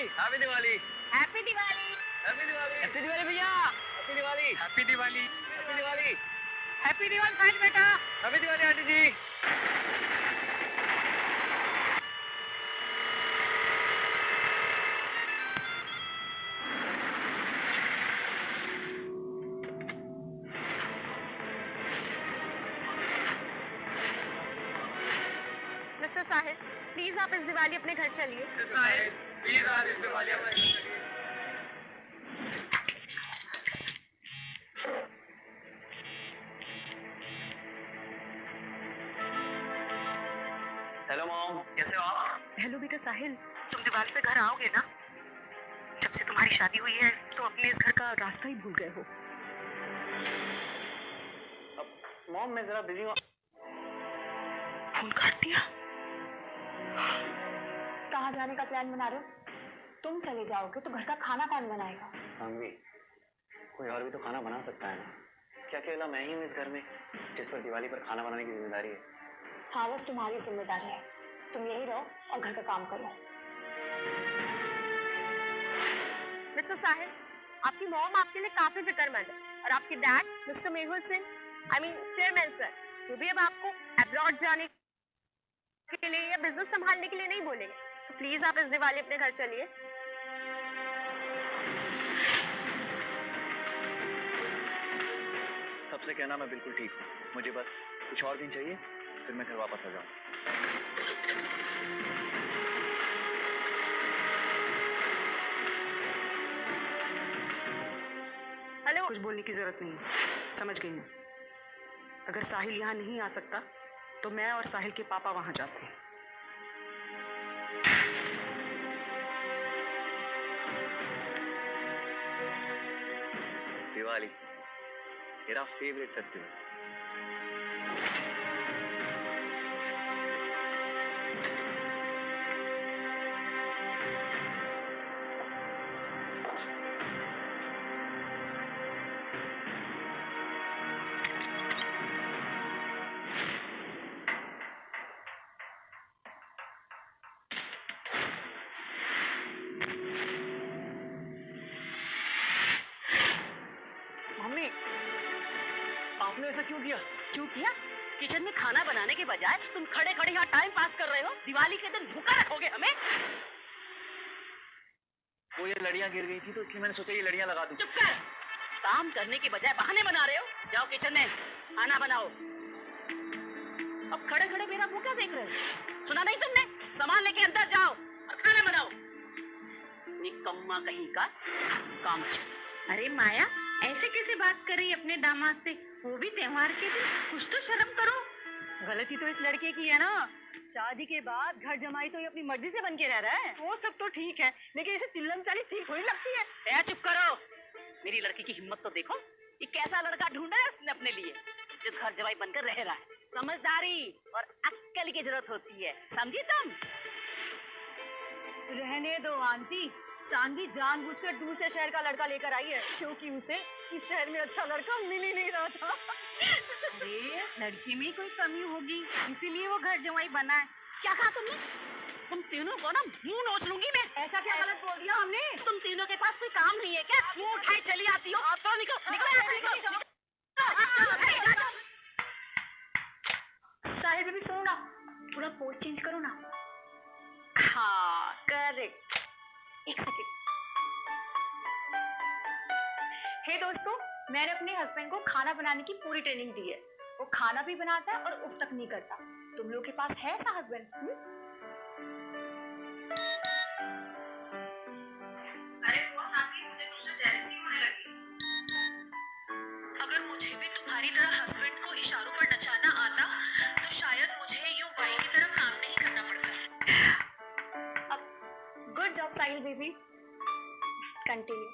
Happy Diwali. Happy Diwali. Happy Diwali. Happy Diwali भैया। Happy Diwali. Happy Diwali. Happy Diwali. Happy Diwali Sahil बेटा। Happy Diwali aunty ji. Mister Sahil, please आप इस दिवाली अपने घर चलिए। प्लीज आज इस दिवाली अपने घर चलिए। हेलो मॉम, कैसे हो आप? हेलो बेटा साहिल, तुम दिवाली पे घर आओगे ना? जब से तुम्हारी शादी हुई है तो अपने इस घर का रास्ता ही भूल गए हो। मॉम मैं जरा बिजी हूँ। फोन काट दिया। कहाँ जाने का प्लान बना रहे हो? तुम चले जाओगे तो घर का खाना कौन बनाएगा? सानवी, कोई और भी तो खाना बना सकता है ना। क्या अकेला मैं ही हूँ इस घर में जिस पर दिवाली पर खाना बनाने की जिम्मेदारी है? हाँ, बस तुम्हारी जिम्मेदारी है। तुम यही रहो और घर का काम करो। मिस्टर साहिल, आपकी मॉम आपके लिए काफी फिक्रमंद है और आपके dad mister Mehul Singh, I mean chairman sir, वो भी अब आपको अब्रॉड जाने के लिए या बिजनेस संभालने के लिए नहीं बोलेंगे। तो प्लीज आप इस दिवाली अपने घर चलिए। सबसे कहना मैं बिल्कुल ठीक हूँ। मुझे बस कुछ और दिन चाहिए, फिर मैं घर वापस आ जाऊँ। हेलो, कुछ बोलने की जरूरत नहीं, समझ गई मैं। अगर साहिल यहाँ नहीं आ सकता तो मैं और साहिल के पापा वहां जाते हैं। दिवाली मेरा फेवरेट फेस्टिवल। मम्मी, आपने ऐसा क्यों किया? क्यों किया? किचन में खाना बनाने के बजाय तुम खड़े खड़े यहाँ टाइम पास कर रहे हो। दिवाली के दिन भूखा रखोगे हमें? वो ये लड़ियाँ गिर गई थी तो इसलिए मैंने सोचा ये लड़ियाँ लगा दूं। चुप कर। काम करने के बजाय बहाने बना रहे हो। जाओ किचन में खाना बनाओ। अब खड़े खड़े मेरा मुंह क्या देख रहे हो? सुना नहीं तुमने? सामान लेके अंदर जाओ और खाना बनाओ। निकम्मा कहीं का काम। अरे माया, ऐसे कैसे बात कर रही अपने दामाद से? वो भी त्योहार के दिन, कुछ तो शर्म करो। गलती तो इस लड़के की है ना। शादी के बाद घर जमाई तो ये अपनी मर्जी से बन के रह रहा है। वो सब तो ठीक है, लेकिन इसे चिल्लम चाली ठीक थोड़ी लगती है। चुप करो। मेरी लड़की की हिम्मत तो देखो। ये कैसा लड़का ढूंढा है उसने अपने लिए जो घर जमाई बनकर रह रहा है। समझदारी और अक्ल की जरूरत होती है, समझी तुम? रहने दो आंटी। सानवी जानबूझकर दूसरे शहर का लड़का लेकर आई है क्योंकि उसे इस शहर में अच्छा लड़का मिल ही नहीं रहा था। अरे लड़की में कोई कमी होगी, इसीलिए वो घर जमाई बना है। क्या कहा तुमने? तुम तीनों को ना मुंह नोच लूंगी मैं। ऐसा क्या गलत बोल दिया हमने? तुम तीनों के पास कोई काम नहीं है क्या? मुंह उठाए चली आती हो। आप तो निकलो निकलो यहाँ से, निकलो। साहिल बेबी सुनो ना, पूरा पोज चेंज करो ना। हाँ करेक्ट। एक सेकेंड। हे दोस्तों, मैंने अपने हस्बैंड को खाना बनाने की पूरी ट्रेनिंग दी है। वो खाना भी बनाता है और उफ तक नहीं करता। तुम लोग के पास है ऐसा हस्बैंड? अरे वो साथी, मुझे तुमसे जेलसी होने लगी। अगर मुझे भी तुम्हारी तरह हस्बैंड को इशारों पर नचाना आता तो शायद मुझे यूं बाई की तरह काम नहीं करना पड़ता। गुड जॉब साहिल बेबी, कंटिन्यू।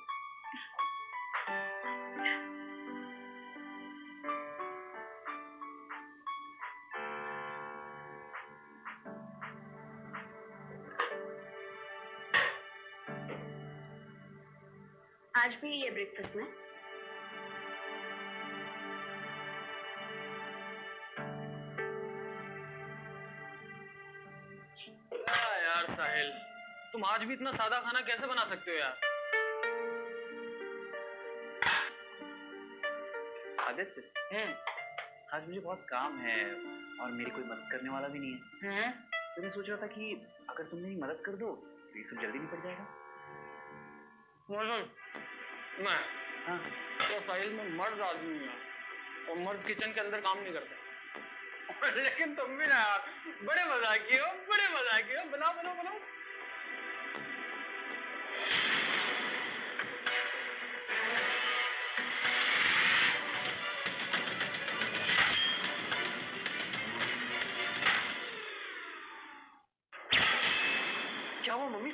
आज भी ये ब्रेकफास्ट में यार साहिल, तुम तुम आज भी इतना सादा खाना कैसे बना सकते हो यार? आदित्य, आज मुझे बहुत काम है और मेरी कोई मदद करने वाला भी नहीं है। तो मैं सोच रहा था कि अगर तुम मेरी मदद कर दो तो ये सब जल्दी निपट जाएगा। मैं हाँ, तो साहिल में मर्द आदमी हूँ और मर्द किचन के अंदर काम नहीं करते। लेकिन तुम भी ना यार बड़े मजाकी हो, बड़े मजाकी हो। बनाओ बनाओ बनाओ। क्या हुआ मम्मी?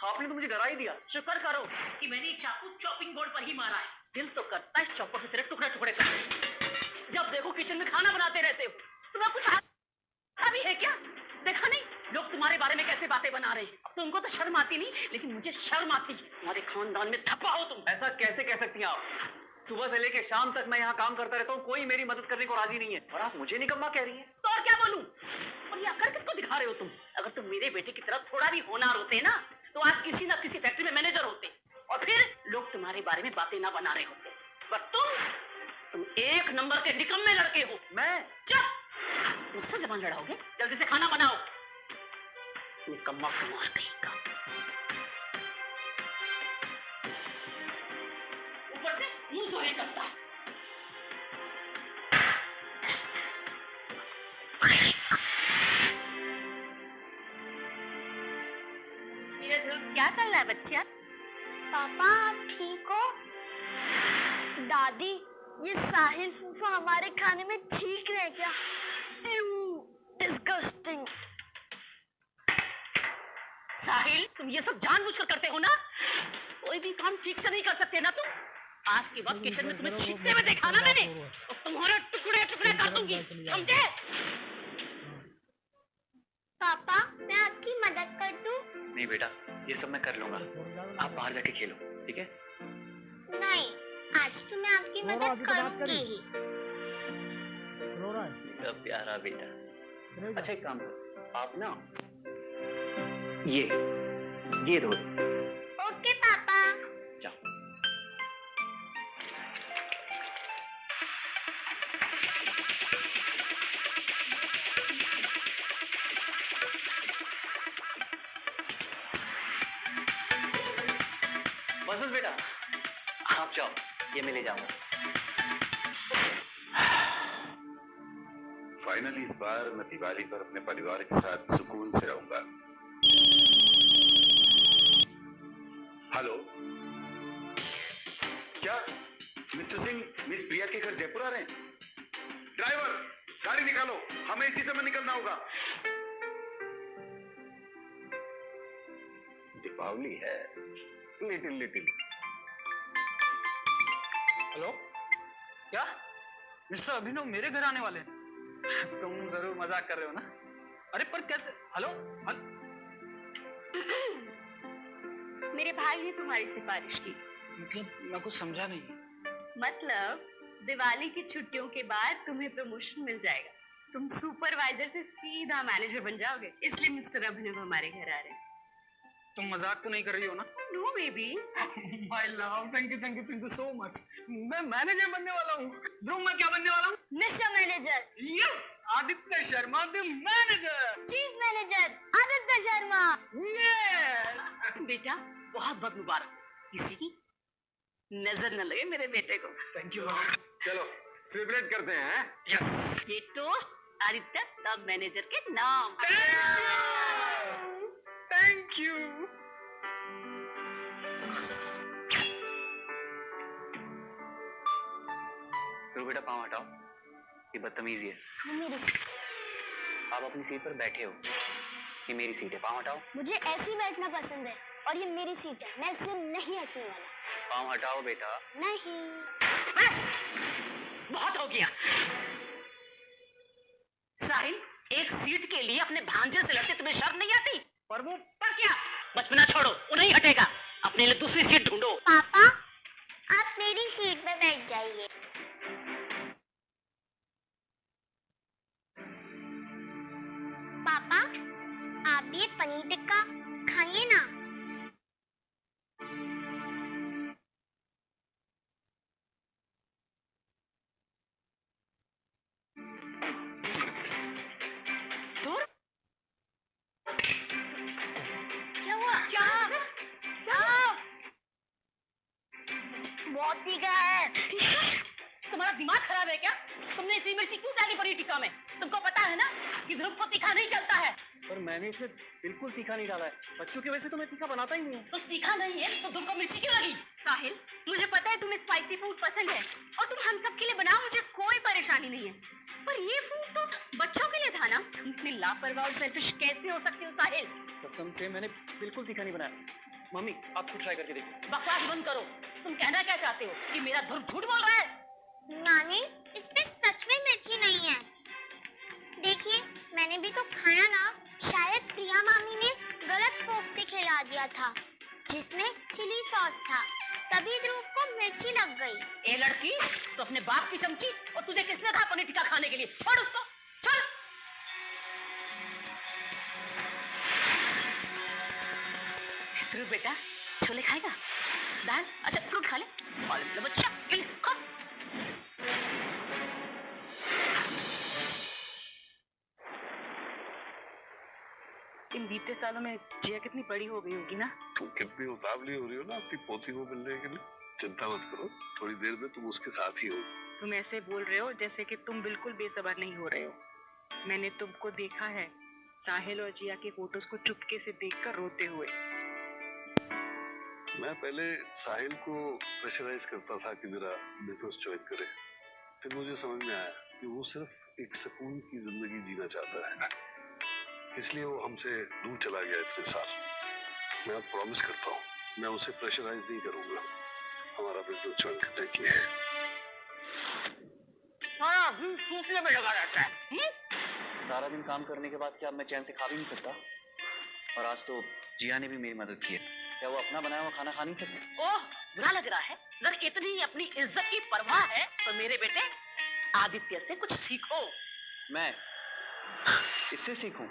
आपने तो मुझे डरा ही दिया। शुक्र करो कि मैंने चाकू चॉपिंग बोर्ड पर ही मारा है। दिल तो करता है चॉपर से तेरे टुकड़े टुकड़े कर दूं। जब देखो किचन में खाना बनाते रहते हो। तुम्हें कुछ आता भी है क्या? देखा नहीं लोग तुम्हारे बारे में कैसे बातें बना रहे हैं। तुमको तो शर्म आती नहीं, लेकिन मुझे शर्म आती है। तुम्हारे खानदान में धब्बा हो तुम। ऐसा कैसे कह सकती हैं आप? सुबह से लेके शाम तक मैं यहाँ काम करता रहता हूँ, कोई मेरी मदद करने को राजी नहीं है और आप मुझे निकम्मा कह रही हैं। तो और क्या बोलूं? और ये अकड़ किसको दिखा रहे हो तुम? अगर तुम मेरे बेटे की तरफ थोड़ा भी होनहार होते ना तो आज किसी ना किसी फैक्ट्री में मैनेजर होते और फिर लोग तुम्हारे बारे में बातें ना बना रहे होते। पर तुम एक नंबर के निकम्मे लड़के हो। मैं? चुप! मुझसे जबान लड़ाओगे? जल्दी से खाना बनाओ। निकम्मा कुमार कहीं का। ऊपर से मुंह सोहे करता है। क्या कर रहा है बच्चा? पापा आप ठीक हो? दादी ये साहिल फूफा हमारे खाने में छींक रहे हैं क्या? डिस्गस्टिंग। साहिल तुम ये सब जानबूझकर करते हो ना? कोई भी काम ठीक से नहीं कर सकते ना तुम? आज के बाद किचन में तुम्हें छींकते हुए देखा ना मैंने और तुम्हारे टुकड़े टुकड़े कर दूंगी, समझे? पापा मैं आपकी मदद कर दूं? नहीं बेटा, ये सब मैं कर लूंगा। आप बाहर जाके खेलो, ठीक है? नहीं, आज तो मैं आपकी मदद करूंगी ही। मेरा प्यारा बेटा। अच्छा एक काम करो, आप ना ये धो दो। ओके पापा। जाओ। बस बेटा, आप जाओ, ये मैं ले जाऊंगा। फाइनली इस बार मैं दिवाली पर अपने परिवार के साथ सुकून से रहूंगा। हेलो, क्या मिस्टर सिंह मिस प्रिया के घर जयपुर आ रहे हैं? ड्राइवर गाड़ी निकालो, हमें इसी समय निकलना होगा। दीपावली है, लिटिल। हेलो, क्या मिस्टर अभिनव मेरे घर आने वाले हैं? तुम जरूर मजाक कर रहे हो ना? अरे पर कैसे? हेलो मेरे भाई ने तुम्हारी सिफारिश की। मतलब मैं कुछ समझा नहीं। मतलब दिवाली की छुट्टियों के बाद तुम्हें प्रमोशन मिल जाएगा। तुम सुपरवाइजर से सीधा मैनेजर बन जाओगे, इसलिए मिस्टर अभिनव हमारे घर आ रहे हैं। तुम मजाक तो नहीं कर रही हो ना? No baby. My love, thank you so much. मैं मैनेजर बनने वाला हूँ। ब्रो मैं क्या बनने वाला हूँ? Mister manager. Yes, Aditya Sharma the manager. Chief manager Aditya Sharma. Yes बेटा बहुत बहुत मुबारक। किसी की नजर न लगे मेरे बेटे को। Thank you. चलो सेलिब्रेट करते हैं। यस ये टोस्ट आदित्य द मैनेजर के नाम। Thank you. तो बेटा पाँव हटाओ, ये बदतमीजी है। मेरी सीट। आप अपनी सीट पर बैठे हो, ये मेरी सीट है, पाँव हटाओ। मुझे ऐसे ही बैठना पसंद है और ये मेरी सीट है, मैं इससे नहीं हटने वाला। पाँव हटाओ बेटा। नहीं। बस बहुत हो गया। साहिल एक सीट के लिए अपने भांजे से लड़ते तुम्हें शर्म नहीं आती? और वो पर क्या? बचपना छोड़ो, वो नहीं हटेगा। अपने लिए दूसरी सीट ढूंढो। पापा आप मेरी सीट पे बैठ जाइए। पापा आप ये पनीर टिक्का खाइए ना। बहुत तीखा है। तुम्हारा दिमाग खराब है क्या? तुमने इतनी मिर्ची क्यों डाली पनीर टिक्का में? तुमको पता है ना कि ध्रुव को तीखा नहीं चलता है। पर मैंने इसमें बिल्कुल तीखा नहीं डाला है, बच्चों की वजह से तो मैं तीखा बनाता ही नहीं हूँ। तो तीखा नहीं है तो ध्रुव को मिर्ची क्यों लगी? साहिल, मुझे पता है तुम्हें स्पाइसी फूड पसंद है और तुम हम सब के लिए बनाओ, मुझे कोई परेशानी नहीं है, पर ये फूड तो बच्चों के लिए था ना। तुम इतनी लापरवाह और सेल्फिश कैसे हो सकते हो साहिल? कसम से मैंने बिल्कुल तीखा नहीं बनाया। मम्मी आप खुद ट्राई करके देखो। बकवास बंद करो। तुम कहना क्या चाहते हो कि मेरा ध्रुव झूठ बोल रहा है? नानी, इसमें सच में मिर्ची नहीं है। देखिए, मैंने भी तो खाया ना। शायद प्रिया मामी ने गलत फोक से खिला दिया था, जिसमें चिली सॉस था, तभी ध्रुव को मिर्ची लग गई। ए लड़की, तो अपने बाप की चमची, और तुझे किसने कहा पनीर टिक्का खाने के लिए? छोड़ उसको, छोड़। ध्रुव बेटा, छोले खाएगा? दाल? अच्छा फ्रूट खा ले। बच्चा खा। इन बीते सालों में जिया कितनी बड़ी हो गई होगी ना। तुम कितनी उतावली हो रही हो ना अपनी पोती को मिलने के लिए। चिंता मत करो, थोड़ी देर में तुम उसके साथ ही हो। तुम ऐसे बोल रहे हो जैसे कि तुम बिल्कुल बेसब्र नहीं हो रहे हो। मैंने तुमको देखा है साहिल और जिया के फोटोज को चुपके से देखकर रोते हुए। मैं पहले साहिल को प्रेशराइज करता था कि मेरा बिजनेस ज्वाइन करे, फिर मुझे समझ में आया कि वो सिर्फ एक सुकून की जिंदगी जीना चाहता है, इसलिए वो हमसे दूर चला गया इतने साल। मैं अब प्रॉमिस करता हूँ मैं उसे प्रेशराइज नहीं करूंगा, हमारा बिजनेस ज्वाइन करने की है। सूखने में लगा रहता है। सारा दिन काम करने के बाद क्या मैं चैन से खा भी नहीं सकता? और आज तो जिया ने भी मेरी मदद की है, क्या वो अपना बनाया हुआ खाना खा नहीं सकते? ओह, बुरा लग रहा है। अगर इतनी अपनी इज्जत की परवाह है तो मेरे बेटे आदित्य से कुछ सीखो। मैं इससे सीखूं?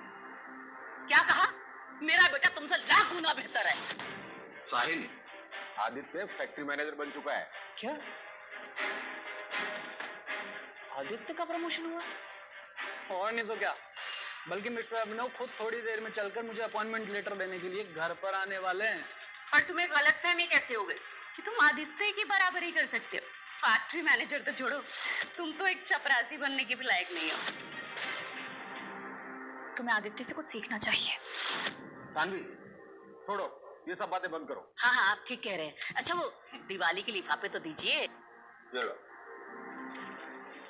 क्या कहा? मेरा बेटा तुमसे लाख गुना बेहतर है। साहिल, आदित्य फैक्ट्री मैनेजर बन चुका है। क्या आदित्य का प्रमोशन हुआ? और नहीं तो क्या, बल्कि मिस्टर अभिनव खुद थोड़ी देर में चलकर मुझे अपॉइंटमेंट लेटर देने के लिए घर पर आने वाले हैं। और तुम्हें गलतफहमी कैसे हो गई कि तुम आदित्य की बराबरी कर सकते हो? फैक्ट्री मैनेजर तो छोड़ो, तुम तो एक चपरासी बनने के भी लायक नहीं हो। तुम्हें आदित्य से कुछ सीखना चाहिए। सानवी, छोड़ो ये सब बातें बंद करो। हाँ हाँ, आप ठीक कह रहे हैं। अच्छा वो दिवाली के लिफाफे तो दीजिए।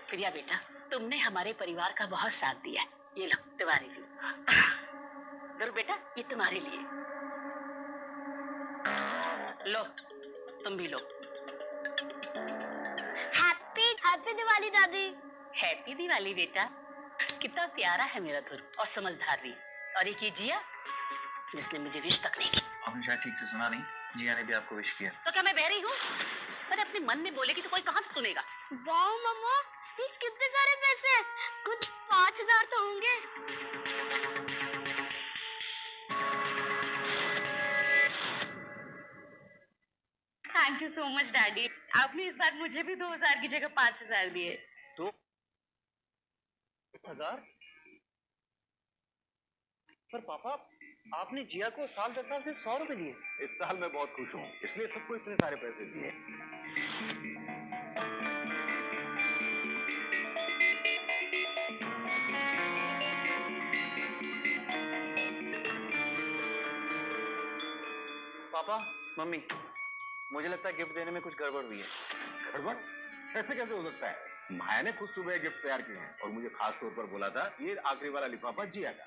प्रिया बेटा, तुमने हमारे परिवार का बहुत साथ दिया है, ये लो तुम्हारे लिए। ध्रुव बेटा, ये तुम्हारे लिए। लो, तुम भी लो। हैप्पी दिवाली दादी। हैप्पी दिवाली बेटा। कितना प्यारा है मेरा ध्रुव, और समझदार भी। और एक ये जिया जिसने मुझे विश तक नहीं की। आपने शायद ठीक से सुना नहीं, जिया ने भी आपको विश किया। तो क्या मैं बहरी हूँ? मैंने अपने मन में बोलेगी तो कोई कहाँ से सुनेगा? वाह मम्मा, ये कितने सारे पैसे, कुछ 5000 तो होंगे। Thank you so much daddy, आपने इस बार मुझे भी 2000 की जगह 5000 दिए। 2000? पर पापा, आपने जिया को साल 10 साल से 100 रुपए दिए। इस साल मैं बहुत खुश हूँ, इसलिए सबको इतने सारे पैसे दिए। पापा, मम्मी, मुझे लगता है गिफ्ट देने में कुछ गड़बड़ हुई है। गड़बड़? ऐसे कैसे हो सकता है? माया ने खुद सुबह गिफ्ट तैयार किए हैं और मुझे खास तौर पर बोला था ये आखिरी वाला लिफाफा जिया का।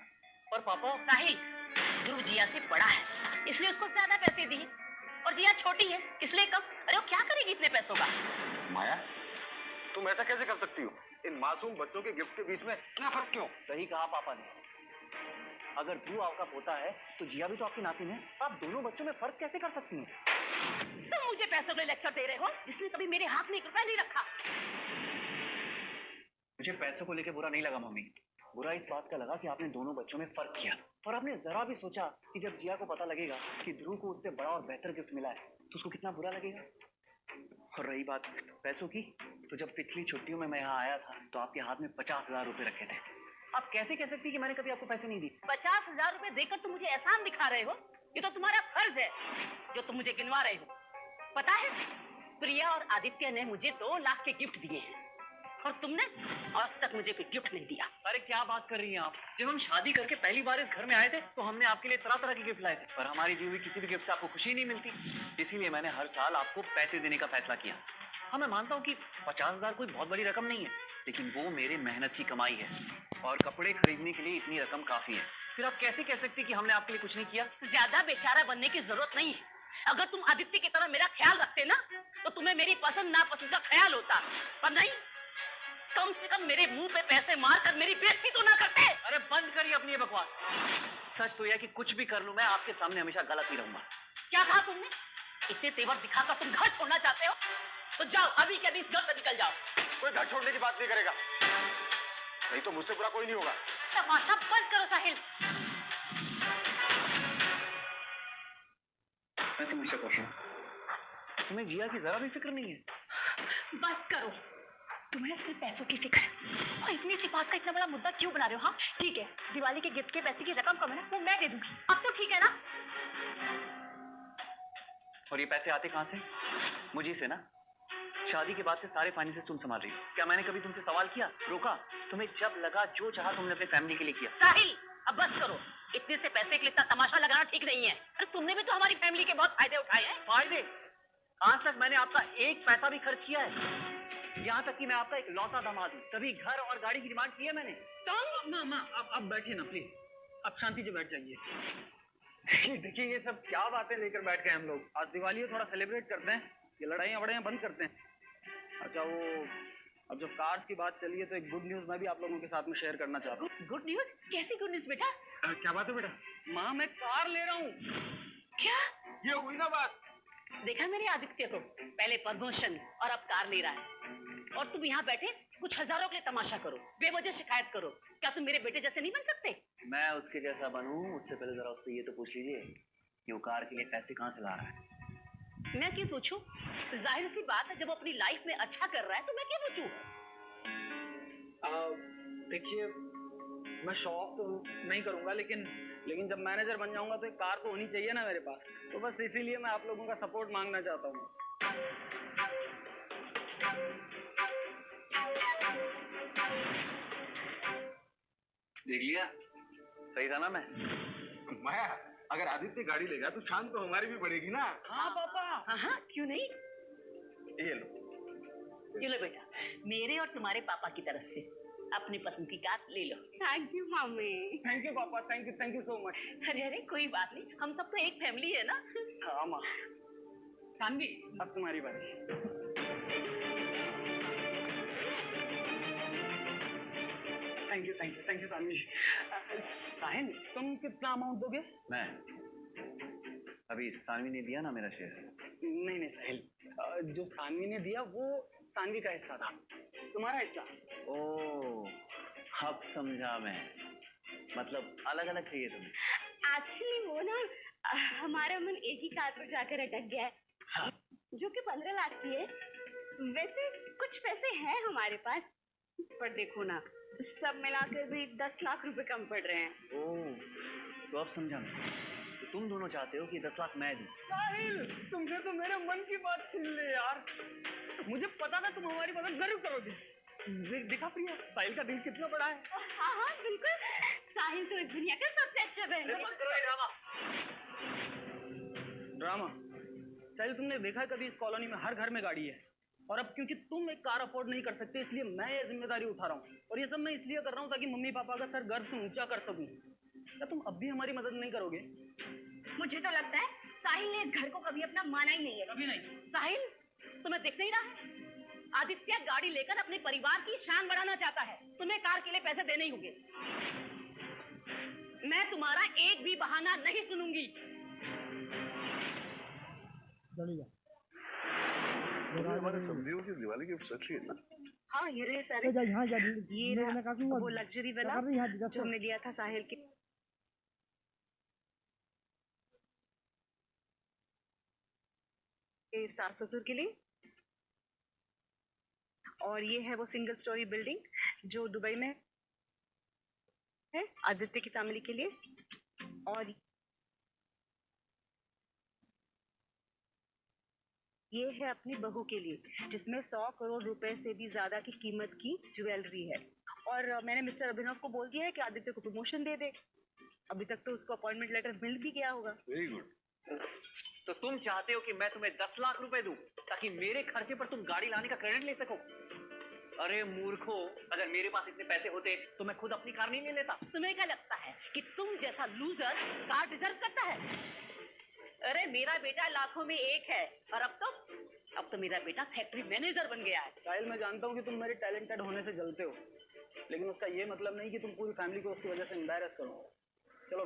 पर पापा, साहिल, ध्रुव जिया से बड़ा है, इसलिए उसको ज्यादा पैसे दिए, और जिया छोटी है इसलिए कम। अरे वो क्या करेगी इतने पैसों का? माया, तुम ऐसा कैसे कर सकती हो? इन मासूम बच्चों के गिफ्ट के बीच में इतना फर्क क्यों? सही कहा पापा ने। अगर ध्रुव आपका पोता है तो जिया भी तो आपकी नातिन है, आप दोनों बच्चों में फर्क कैसे कर सकती हैं? तुम मुझे पैसों के लेक्चर दे रहे हो, जिसने कभी मेरे हाथ में 1 रुपया नहीं रखा। मुझे पैसों को लेकर बुरा नहीं लगा मम्मी, बुरा इस बात का लगा कि आपने दोनों बच्चों में फर्क किया। और आपने जरा भी सोचा कि जब जिया को पता लगेगा कि ध्रुव को उससे बड़ा और बेहतर गिफ्ट मिला है तो उसको कितना बुरा लगेगा। और रही बात पैसों की, तो जब पिछली छुट्टियों में मैं यहाँ आया था तो आपके हाथ में 50,000 रुपए रखे थे। आप कैसे कह सकती कि मैंने कभी आपको पैसे नहीं दिए? 50,000 रुपए देकर तुम मुझे एहसान दिखा रहे हो? ये तो तुम्हारा फर्ज है जो तुम मुझे गिनवा रहे हो। पता है प्रिया और आदित्य ने मुझे 2 लाख के गिफ्ट दिए हैं और तुमने आज तक मुझे कोई गिफ्ट नहीं दिया। अरे क्या बात कर रही हैं आप? जब हम शादी करके पहली बार इस घर में आए थे तो हमने आपके लिए तरह तरह के गिफ्ट लाए थे, पर हमारी दी हुई किसी भी गिफ्ट से आपको खुशी नहीं मिलती। इसीलिए मैंने हर साल आपको पैसे देने का फैसला किया। हाँ, मैं मानता हूँ कि 50,000 कोई बहुत बड़ी रकम नहीं है, लेकिन वो मेरे मेहनत की कमाई है और कपड़े खरीदने के लिए इतनी रकम काफी है। फिर आप कैसे कह सकती कि हमने आपके लिए कुछ नहीं किया? ज्यादा बेचारा बनने की जरूरत नहीं है। अगर तुम आदित्य की तरह मेरा ख्याल रखते ना तो तुम्हें मेरी पसंद नापसंद का ख्याल होता, पर नहीं, कम से कम मेरे मुंह पे पैसे मारकर मेरी बेइज्जती तो ना करते। अरे बंद करिए अपनी ये बकवास। सच तो यह कि कुछ भी कर लूं, मैं आपके सामने हमेशा गलत ही रहूंगा। क्या कहा तुमने? इतने तेवर दिखाकर तुम घर छोड़ना चाहते हो? तो जाओ, अभी के अभी इस घर से निकल जाओ। कोई घर छोड़ने की बात नहीं करेगा, नहीं तो मुझसे बुरा कोई नहीं होगा। तमाशा बंद करो साहिल। मैं तुमसे पूछूं, तुम्हें जिया की जरा भी फिक्र नहीं है? बस करो, तुम्हें सिर्फ पैसों की फिक्र है और इतनी सी बात का इतना बड़ा मुद्दा क्यों बना रहे हो? हाँ ठीक है, दिवाली के गिफ्ट के पैसे की रकम कम है ना, वो मैं दे दूंगी। अब तो ठीक है ना? और ये पैसे आते कहाँ से? मुझे से ना। शादी के बाद से सारे फाइनेंसेस तुम संभाल रही हो। क्या मैंने कभी तुमसे सवाल किया, रोका? तुम्हें जब लगा जो चाहा तुमने अपने फैमिली के लिए किया। साहिल, अब बस करो। इतने से पैसे के लिए इतना तमाशा लगाना ठीक नहीं है। अरे तुमने भी तो हमारी फैमिली के बहुत फायदे उठाए हैं। फायदे? आज तक मैंने आपका एक पैसा भी खर्च किया है। यहाँ तक कि मैं आपका एक लौता दामाद हूँ, तभी घर और गाड़ी की डिमांड की है मैंने। मामा आप बैठिए ना प्लीज, आप शांति से बैठ जाइए। देखिए ये सब क्या बातें लेकर बैठ गए हम लोग। आज दिवाली है, थोड़ा सेलिब्रेट करते हैं, ये लड़ाइयाँ वड़ाइयाँ बंद करते हैं। अच्छा वो अब जब कार्स की बात चली है तो एक गुड न्यूज मैं भी आप लोगों के साथ में शेयर करना चाहता हूँ। Good news? कैसी गुड न्यूज बेटा? क्या बात है बेटा? माँ मैं कार ले रहा हूँ। क्या? ये हुई ना बात? देखा मेरे आदित्य को, पहले प्रमोशन और अब कार ले रहा है। और तुम यहाँ बैठे कुछ हजारों के लिए तमाशा करो, बेवजह शिकायत करो। क्या तुम मेरे बेटे जैसे नहीं बन सकते? मैं उसके जैसा बनूं उससे पहले जरा उससे ये तो पूछ लीजिए कि वो कार के लिए पैसे कहाँ से ला रहा है। मैं क्यों पूछूं? जाहिर सी बात है, जब वो अपनी लाइफ में अच्छा कर रहा है तो मैं क्यों पूछूं? देखिए मैं शो ऑफ तो नहीं करूंगा, लेकिन जब मैनेजर बन जाऊंगा तो एक कार तो होनी चाहिए ना मेरे पास। तो बस इसीलिए मैं आप लोगों का सपोर्ट मांगना चाहता हूँ। देख लिया, सही था ना मैं? माया, अगर आदित्य गाड़ी लेगा तो शान तो हमारी भी बढ़ेगी ना। हाँ पापा। हाँ, क्यों नहीं? ये लो। ये लो बेटा, मेरे और तुम्हारे पापा की तरफ से अपनी पसंद की कार ले लो। Thank you mummy. Thank you papa, thank you so much. अरे अरे कोई बात नहीं, हम सब तो एक फैमिली है ना। हाँ माँ। सानवी अब तुम्हारी बारी। Thank you Saanvi. साहिल तुम कितना अमाउंट दोगे? मैं अभी सानवी ने दिया ना मेरा शेयर। नहीं साहिल, जो सानवी ने दिया वो सानवी का हिस्सा था, तुम्हारा हिस्सा। ओह, अब समझा मैं। मतलब अलग अलग चाहिए तुम्हें? एक्चुअली वो ना हमारा मन एक ही कार पर जाकर अटक गया है। हाँ। जो कि 15 लाख की है। वैसे कुछ पैसे हैं हमारे पास, पर देखो ना सब मिलाकर भी 10 लाख रुपए कम पड़ रहे हैं। ओह, तो अब समझा मैं। तो तुम दोनों चाहते हो कि 10 लाख मैं दूं? साहिल तुमसे तो मेरे मन की बात छीन ले यार। मुझे पता था तुम हमारी मदद जरूर करोगे। दिखा प्रिया, साहिल का दिल कितना बड़ा है। हाँ बिल्कुल, साहिल तो इस दुनिया का सबसे अच्छा बहन है। ड्रामा साहिल, तुमने देखा कभी इस कॉलोनी में हर घर में गाड़ी है, और अब क्योंकि तुम एक कार अफोर्ड नहीं कर सकते इसलिए मैं ये जिम्मेदारी उठा रहा हूँ। और ये सब मैं इसलिए कर रहा हूँ ताकि मम्मी पापा का सर गर्व से ऊंचा कर सकूं। क्या तुम अब भी हमारी मदद नहीं करोगे? मुझे तो लगता है साहिल ने इस घर को कभी अपना माना ही नहीं है। कभी नहीं। साहिल, तुम्हें दिख नहीं रहा है? आदित्य गाड़ी लेकर अपने परिवार की शान बढ़ाना चाहता है। तुम्हें कार के लिए पैसे देने ही होंगे। मैं तुम्हारा एक भी बहाना नहीं सुनूंगी। हमारे समझियों की दिवाली गिफ्ट सच ही है ना? हाँ ये रहे सारे। ये रहा वो लग्जरी वाला जो हमने लिया था साहिल के सास ससुर के लिए, और ये है वो सिंगल स्टोरी बिल्डिंग जो दुबई में है आदित्य की फैमिली के लिए, और ये है अपनी बहू के लिए, जिसमें 100 करोड़ रुपए से भी ज्यादा की कीमत की ज्वेलरी है। और मैंने मिस्टर अभिनव को बोल दिया है कि आदित्य को प्रमोशन दे दे। अभी तक तो उसको अपॉइंटमेंट लेटर मिल भी गया होगा। Very good. तो तुम चाहते हो कि मैं तुम्हें 10 लाख रुपए दूं ताकि मेरे खर्चे पर तुम गाड़ी लाने का क्रेडिट ले सको? अरे मूर्खो, अगर मेरे पास इतने पैसे होते तो मैं खुद अपनी कार नहीं ले लेता। तुम्हें क्या लगता है कि तुम जैसा लूजर कार डिजर्व करता है? अरे मेरा बेटा लाखों में एक है और अब तो मेरा बेटा फैक्ट्री मैनेजर बन गया है। साहिल, मैं जानता हूँ कि तुम मेरे टैलेंटेड होने से जलते हो, लेकिन उसका ये मतलब नहीं कि तुम पूरी फैमिली को उसकी वजह से एम्बैरस करो। चलो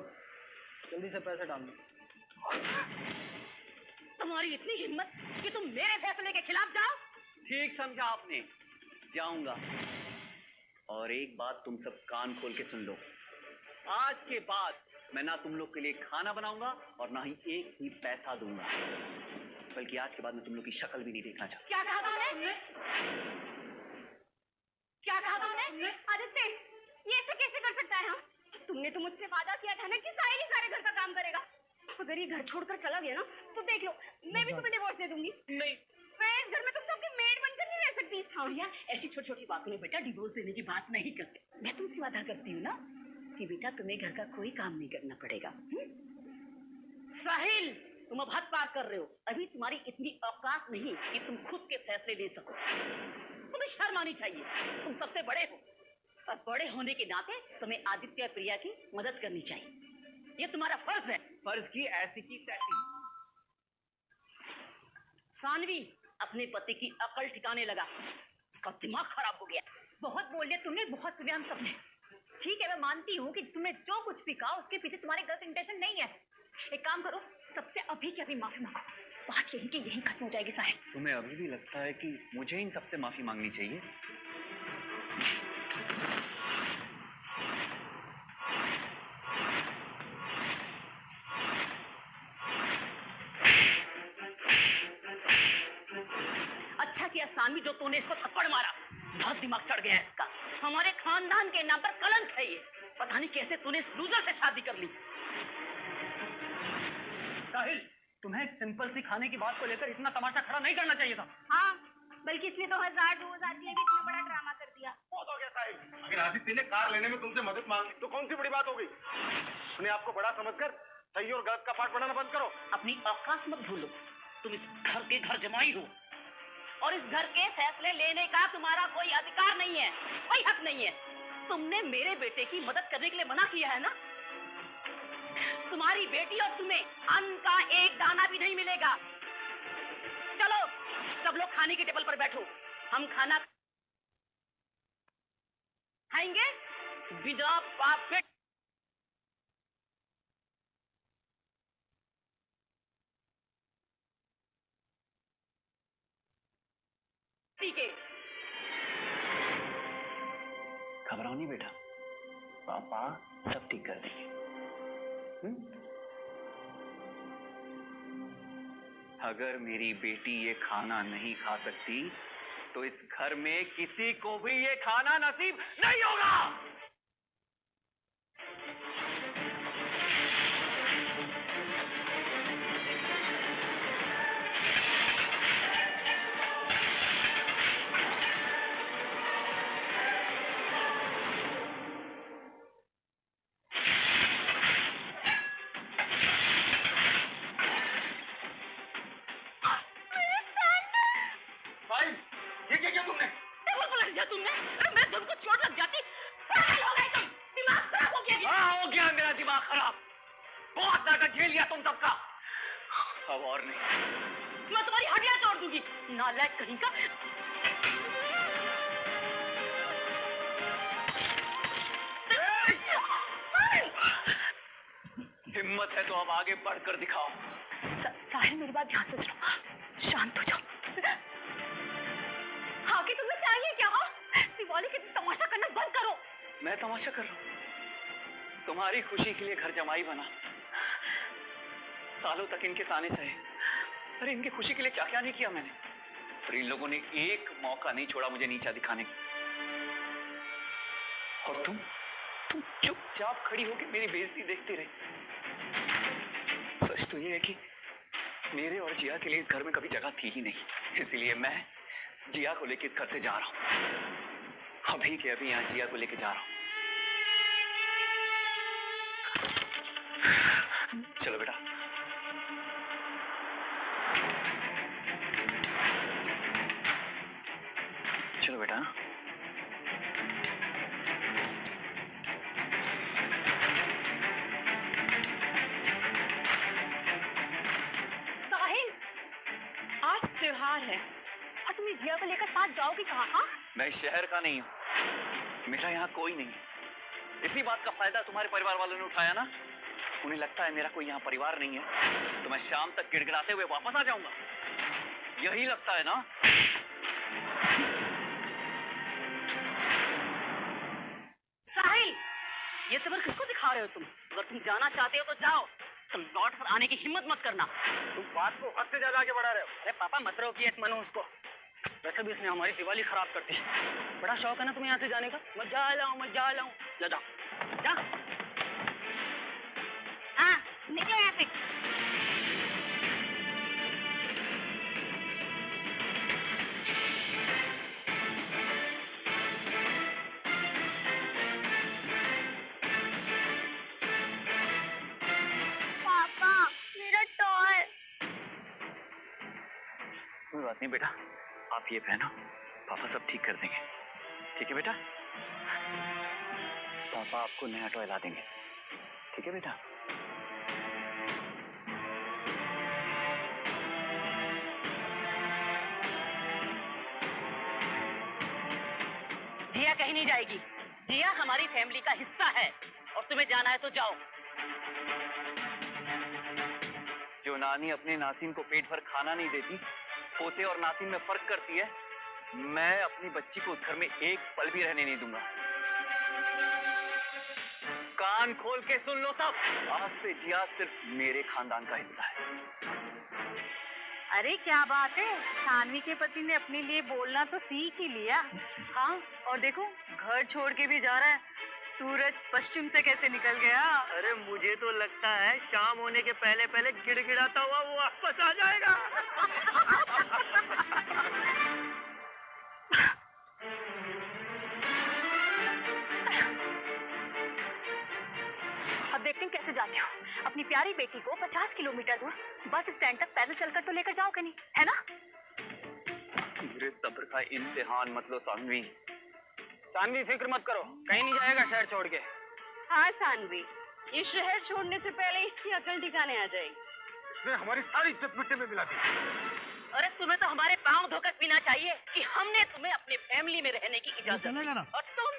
जल्दी से पैसे डाल दो। तुम्हारी इतनी हिम्मत कि तुम मेरे फैसले के खिलाफ जाओ? ठीक समझा आपने, जाऊंगा। और एक बात तुम सब कान खोल के सुन लो, आज के बाद मैं ना तुम लोग के लिए खाना बनाऊंगा और ना ही एक भी पैसा दूंगा, बल्कि आज के बाद मैं तुम लोग की शक्ल भी नहीं देखना चाहता। क्या कहा तुमने? क्या कहा तुमने? आदित्य, ये ऐसे कैसे कर सकता है? हम तुमने तो मुझसे वादा किया था ना कि साहिल ही सारे घर का काम करेगा। अगर ये घर छोड़कर चला गया ना तो देख लो, मैं भी तुम्हें डिवोर्स दे दूंगी। नहीं, मैं इस घर में तुम सबकी मेड बनकर नहीं रह सकती। हाँ यार, ऐसी छोटी छोटी बातों में बेटा डिवोर्स देने की बात नहीं करते। मैं तुमसे वादा करती हूँ ना कि बेटा तुम्हें घर का कोई काम नहीं करना पड़ेगा। साहिल, तुम अब हद पार कर रहे हो। अभी तुम्हारी इतनी औकात नहीं कि तुम खुद के फैसले ले सको। तुम्हें शर्म आनी चाहिए, तुम सबसे बड़े हो और बड़े होने के नाते तुम्हें आदित्य और प्रिया की मदद करनी चाहिए। ये तुम्हारा फर्ज है। फर्ज की ऐसी की तैसी। सानवी, अपने पति की अकल ठिकाने लगा, उसका दिमाग खराब हो गया। बहुत बोल लिया तुमने, बहुत सुना हम सबने। ठीक है, मैं मानती हूँ कि तुमने जो कुछ भी कहा उसके पीछे तुम्हारे गलत इंटेंशन नहीं है। एक काम करो, सबसे अभी की अभी माफी मांगो, बात यही कि यही खत्म हो जाएगी। साहिल, तुम्हें अभी भी लगता है कि मुझे इन सबसे माफी मांगनी चाहिए? अच्छा किया सानवी जो तूने इसको थप्पड़ मारा, बहुत दिमाग चढ़ गया इसका। हमारे खानदान के नाम पर कलंक है ये। पता नहीं कैसे तूने इस लूजर से शादी कर ली। साहिल, तुम्हें एक सिंपल सी खाने की बात को लेकर इतना तमाशा खड़ा नहीं करना चाहिए था। हाँ, बल्कि इसमें तो 1000-2000 दिए भी इतना बड़ा ड्रामा कर दिया। बहुत हो गया साहिल। अगर आदित्य ने कार लेने में तुमसे मदद मांगी तो कौन सी बड़ी बात हो गई? अपने आप को बड़ा समझकर सही और गलत का पाठ पढ़ाना बंद करो। अपनी औकात मत भूलो, तुम इस घर के घर जमाई हो और इस घर के फैसले लेने का तुम्हारा कोई अधिकार नहीं है, कोई हक नहीं है। तुमने मेरे बेटे की मदद करने के लिए मना किया है ना? तुम्हारी बेटी और तुम्हें अन्न का एक दाना भी नहीं मिलेगा। चलो सब लोग खाने की टेबल पर बैठो, हम खाना खाएंगे बिना बाप बेटे। घबराओ नहीं बेटा, पापा सब ठीक कर देंगे। अगर मेरी बेटी ये खाना नहीं खा सकती तो इस घर में किसी को भी ये खाना नसीब नहीं होगा। नालायक कहीं का। हिम्मत है तो अब आगे बढ़कर दिखाओ। साहिल, मेरी बात ध्यान से सुनो, शांत हो जाओ। आगे तुम्हें चाहिए क्या? हो दिवाली के दिन तमाशा करना बंद करो। मैं तमाशा कर रहा हूँ? तुम्हारी खुशी के लिए घर जमाई बना, सालों तक इनके ताने सहे। अरे इनकी खुशी के लिए क्या क्या नहीं किया मैंने, और इन लोगों ने एक मौका नहीं छोड़ा मुझे नीचा दिखाने की। और तुम चुपचाप खड़ी होकर मेरी बेइज्जती देखती रही। सच तो ये है कि मेरे और जिया के लिए इस घर में कभी जगह थी ही नहीं, इसलिए मैं जिया को लेके इस घर से जा रहा हूँ। अभी के अभी यहाँ जिया को लेके जा रहा हूँ। चलो बेटा। चलो बेटा। साहिल, आज त्योहार है और तुम्हें जिया को लेकर साथ जाओगे कहाँ? हाँ? मैं इस शहर का नहीं हूँ, मेरा यहाँ कोई नहीं है। इसी बात का फायदा तुम्हारे परिवार वालों ने उठाया ना। उन्हें लगता है मेरा कोई यहाँ परिवार नहीं है, तो मैं शाम तक गिड़गिड़ाते हुए वापस आ जाऊंगा। यही लगता है ना? साहिल, ये तुम्हें किसको दिखा रहे हो तुम? अगर तुम जाना चाहते हो तो जाओ, तुम लौट कर आने की हिम्मत मत करना। तुम बात को हद से ज्यादा आगे बढ़ा रहे हो। अरे पापा मत रहो कि एक मनोज को, वैसे भी इसने हमारी दिवाली खराब कर दी। बड़ा शौक है ना तुम्हें यहाँ से जाने का? मजा लाऊं ले जाओ जा। हाँ निकलो यहाँ से। पापा मेरा टॉय। कोई बात नहीं बेटा, आप ये पहनो, पापा सब ठीक कर देंगे। ठीक है बेटा? पापा आपको नया टॉय ला देंगे। ठीक है बेटा? जिया कहीं नहीं जाएगी। जिया हमारी फैमिली का हिस्सा है और तुम्हें जाना है तो जाओ। जो नानी अपने नासिन को पेट भर खाना नहीं देती, पोते और नासिन में फर्क करती है, मैं अपनी बच्ची को उस घर में एक पल भी रहने नहीं दूंगा। कान खोल के सुन लो सब, आज से जिया सिर्फ मेरे खानदान का हिस्सा है। अरे क्या बात है, सानवी के पति ने अपने लिए बोलना तो सीख ही लिया। हाँ और देखो घर छोड़ के भी जा रहा है। सूरज पश्चिम से कैसे निकल गया? अरे मुझे तो लगता है शाम होने के पहले पहले गिड़गिड़ाता हुआ वो वापस आ जाएगा। अब देखते हैं कैसे जाते हो। अपनी प्यारी बेटी को 50 किलोमीटर दूर बस स्टैंड तक पैदल चलकर तो लेकर जाओगे नहीं, है ना? मेरे सब्र का इम्तिहान मत लो सानवी। सानवी फिक्र मत करो, कहीं नहीं जाएगा शहर छोड़ के। हाँ सानवी, ये शहर छोड़ने से पहले इसकी अकल ठिकाने आ जाएगी। इसने हमारी सारी इज्जत मिट्टी में मिला दी। अरे तुम्हें तो हमारे पांव धोकर पीना चाहिए कि हमने तुम्हें अपने फैमिली में रहने की इजाजत दी और तुम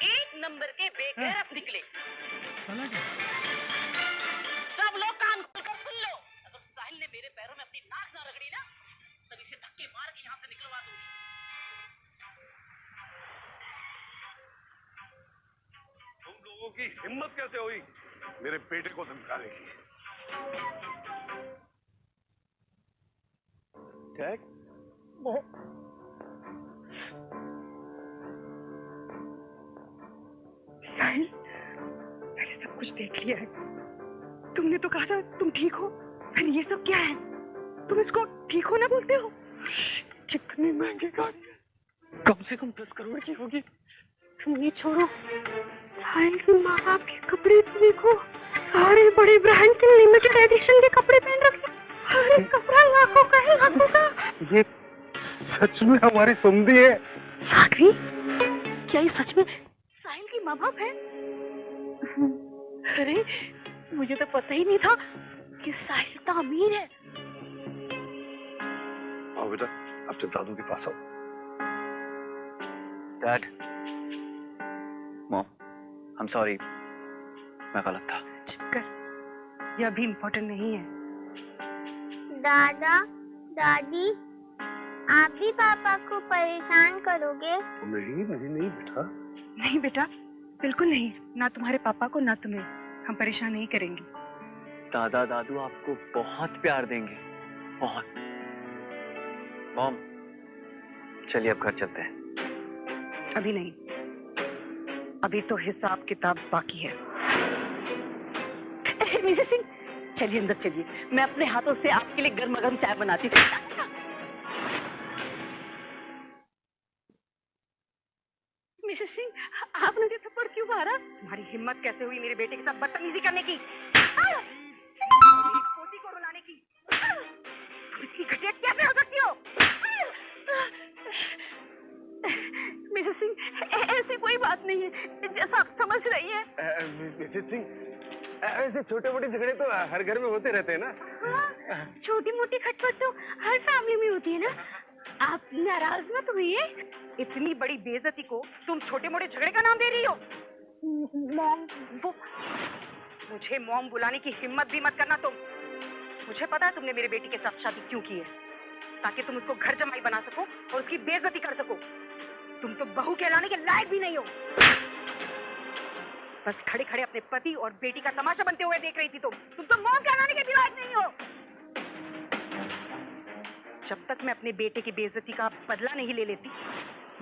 एक नंबर के बेगैरत निकले। सब लोग कान खोलकर सुन लो, अगर साहिल ने मेरे पैरों में अपनी नाक ना रगड़ी ना, तब इसे धक्के मार के यहाँ से निकलवा दूंगी। तुम लोगों की हिम्मत कैसे हुई मेरे बेटे को धमकाने की? डैड, साहिल, मैंने सब कुछ देख लिया है। तुमने तो कहा था तुम ठीक हो, फिर ये सब क्या है? तुम इसको ठीक हो ना बोलते हो? कितनी महंगी गाड़ी है, कम से कम 10 करोड़ की होगी। तुम ये छोड़ो, साहिल की माँ बाप के कपड़े तो देखो, सारे बड़े ब्रांड के लिमिटेड एडिशन के कपड़े पहन रखे। अरे कपड़ा लाखों का है, लाखों का। ये सच में हमारी समधी है। सानवी, क्या ये सच में साहिल की माँ बाप है? अरे मुझे तो पता ही नहीं था कि साहिल इतना अमीर है। आओ बेटा, अपने दादू के पास आओ। Dad, mom, I am sorry, मैं गलत था। चुप कर, ये अभी इम्पोर्टेंट नहीं है। दादा, दादी, आप भी पापा को परेशान करोगे? नहीं बेटा। नहीं बेटा, बिल्कुल नहीं। ना तुम्हारे पापा को ना तुम्हें हम परेशान नहीं करेंगे। दादा दादू आपको बहुत प्यार देंगे, बहुत। मॉम, चलिए अब घर चलते हैं। अभी नहीं, अभी तो हिसाब किताब बाकी है। मिसेस सिंह, चलिए अंदर चलिए, मैं अपने हाथों से आपके लिए गर्मा गर्म चाय बनाती हूँ। मिसेस सिंह, आप मुझे थप्पड़ क्यों मारा? तुम्हारी हिम्मत कैसे हुई मेरे बेटे के साथ बदतमीजी करने की, मेरी पोती को रुलाने की? तुम इतनी घटिया कैसे हो सकती हो? मिसेस सिंह, ऐसी कोई बात नहीं है जैसा आप समझ रही हैं। मिसेस सिंह, ऐसे छोटे मोटे झगड़े तो हर घर में होते रहते हैं ना। हाँ, छोटी मोटी खटपट तो हर फैमिली में होती है ना। आप नाराज मत हुई। इतनी बड़ी बेइज्जती को तुम छोटे मोटे झगड़े का नाम दे रही हो? मॉम, वो मुझे मॉम बुलाने की हिम्मत भी मत करना तुम। मुझे पता है तुमने मेरे बेटी के साथ शादी क्यों की है, ताकि तुम उसको घर जमाई बना सको और उसकी बेइज्जती कर सको। तुम तो बहू कहलाने के लायक भी नहीं हो। बस खड़े खड़े अपने पति और बेटी का तमाशा बनते हुए देख रही थी तुम तो मॉम कहलाने के भी लायक नहीं हो। जब तक मैं अपने बेटे की बेइज्जती का बदला नहीं ले लेती,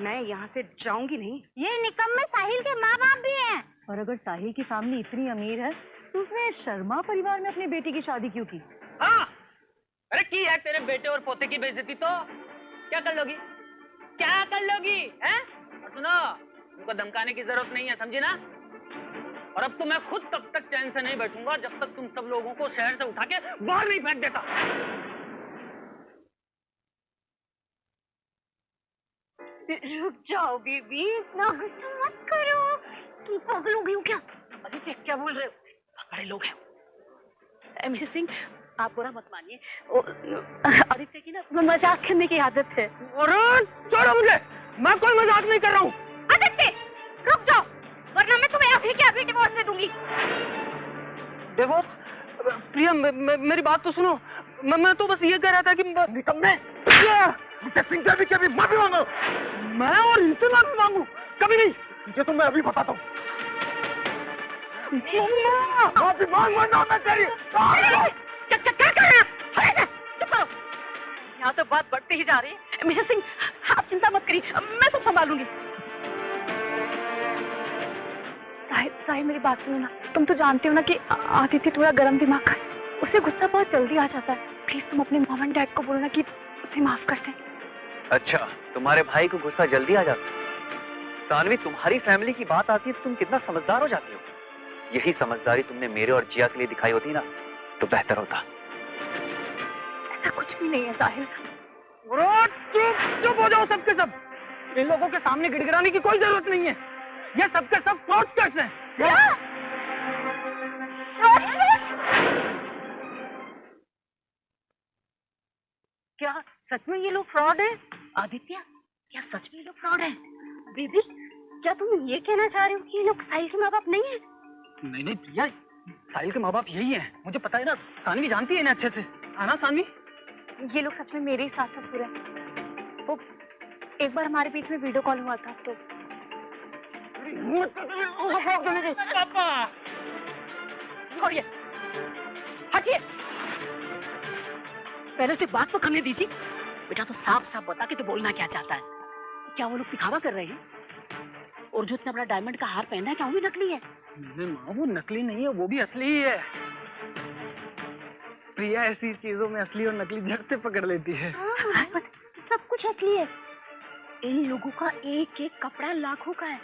मैं यहाँ से जाऊंगी नहीं। ये निकम्मे साहिल के माँ बाप भी हैं। और अगर साहिल की फैमिली इतनी अमीर है तो उसने शर्मा परिवार में अपनी बेटी की शादी क्यों की? हाँ, अरे की है तेरे बेटे और पोते की बेइज्जती तो क्या कर लोगी, क्या कर लोगी हैं? और सुनो, तुमको धमकाने की जरूरत नहीं है, समझी ना? और अब तो मैं खुद तब तक चैन से नहीं बैठूंगा जब तक तुम सब लोगों को शहर से उठा के बाहर नहीं फेंक देता। रुक जाओ बेबी, इतना गुस्सा मत करो। तुम पागल हो गई हो क्या? अदित्य, क्या बोल रहे हो? बड़े लोग हैं। मिसेस सिंह, आप बुरा मत मानिए, आदित्य की ना मजाक करने की आदत है। अरे छोड़ो मुझे, मैं कोई मजाक नहीं कर रहा हूँ। आदित्य, रुक जाओ, वरना मैं तुम्हें अभी के अभी डिवोर्स दे दूंगी। डिवोर्स? प्रिया, मेरी बात तो सुनो। मैं तो बस ये कह रहा था कि निकम्मे कभी माफी मांगो। मैं और इनसे माफी मांगू? कभी नहीं, ये तो मैं अभी बताता हूँ। माफी मांग वरना मैं तेरी यहाँ तो बात बढ़ती ही जा रही है। मिसेस सिंह, आप चिंता मत करिए, मैं सब संभालूंगी। साहिल मेरी बात सुनो ना, तुम तो जानते हो ना कि आदित्य थोड़ा गरम दिमाग का है, उसे गुस्सा बहुत जल्दी आ जाता है। प्लीज तुम अपने मॉम एंड डैड को बोलो ना कि उसे माफ कर दें। अच्छा, तुम्हारे भाई को गुस्सा जल्दी आ जाता है? सानवी, तुम्हारी फैमिली की बात आती है तो तुम कितना समझदार हो जाती हो। यही समझदारी तुमने मेरे और जिया के लिए दिखाई होती ना तो बेहतर होता। ऐसा कुछ भी नहीं है साहिल। चुप हो जाओ सबके सब। इन लोगों के सामने गिड़गिड़ाने की कोई जरूरत नहीं है। ये सबके सब फ्रॉडस्टर्स हैं। क्या सच में ये लोग फ्रॉड है? आदित्य, क्या सच में ये लोग फ्रॉड है? बेबी, क्या तुम ये कहना चाह रही हो कि ये लोग साहिल के माँ बाप नहीं है? नहीं प्रिया, साहिल के माँ बाप यही है, मुझे पता है ना। सानवी जानती है ना अच्छे से, है ना सानवी? ये लोग सच में मेरे ही सास ससुर हैं। वो एक बार हमारे बीच में वीडियो कॉल हुआ था तो पापा, छोड़िए, हटिए, पहले उसे बात तो करने दीजिए। बेटा तो साफ साफ बता के तो बोलना क्या चाहता है। क्या वो लोग दिखावा कर रहे हैं? और जो इतना बड़ा डायमंड का हार पहना है, क्या वो भी नकली है? नहीं माँ, वो नकली नहीं है, वो भी असली ही है। प्रिया ऐसी चीजों में असली और नकली झट से पकड़ लेती है। सब कुछ असली है। इन लोगों का एक एक कपड़ा लाखों का है।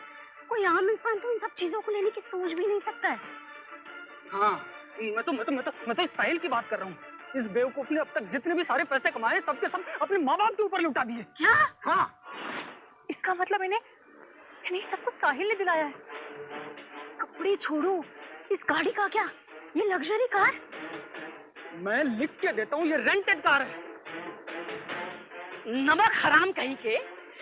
कोई आम इंसान तो इन सब चीजों को लेने की सोच भी नहीं सकता है। हाँ, मैं तो साहिल की बात कर रहा हूँ। इस बेवकूफ ने अब तक जितने भी सारे पैसे कमाए सबके सब अपने माँ बाप के ऊपर लुटा दिए। क्या? हाँ, इसका मतलब इन्हें सब कुछ साहिल ने दिलाया है। कपड़े छोड़ो, इस गाड़ी का क्या? ये लग्जरी कार? मैं लिख के देता हूँ, ये रेंटेड कार है। नमक हराम कहीं के,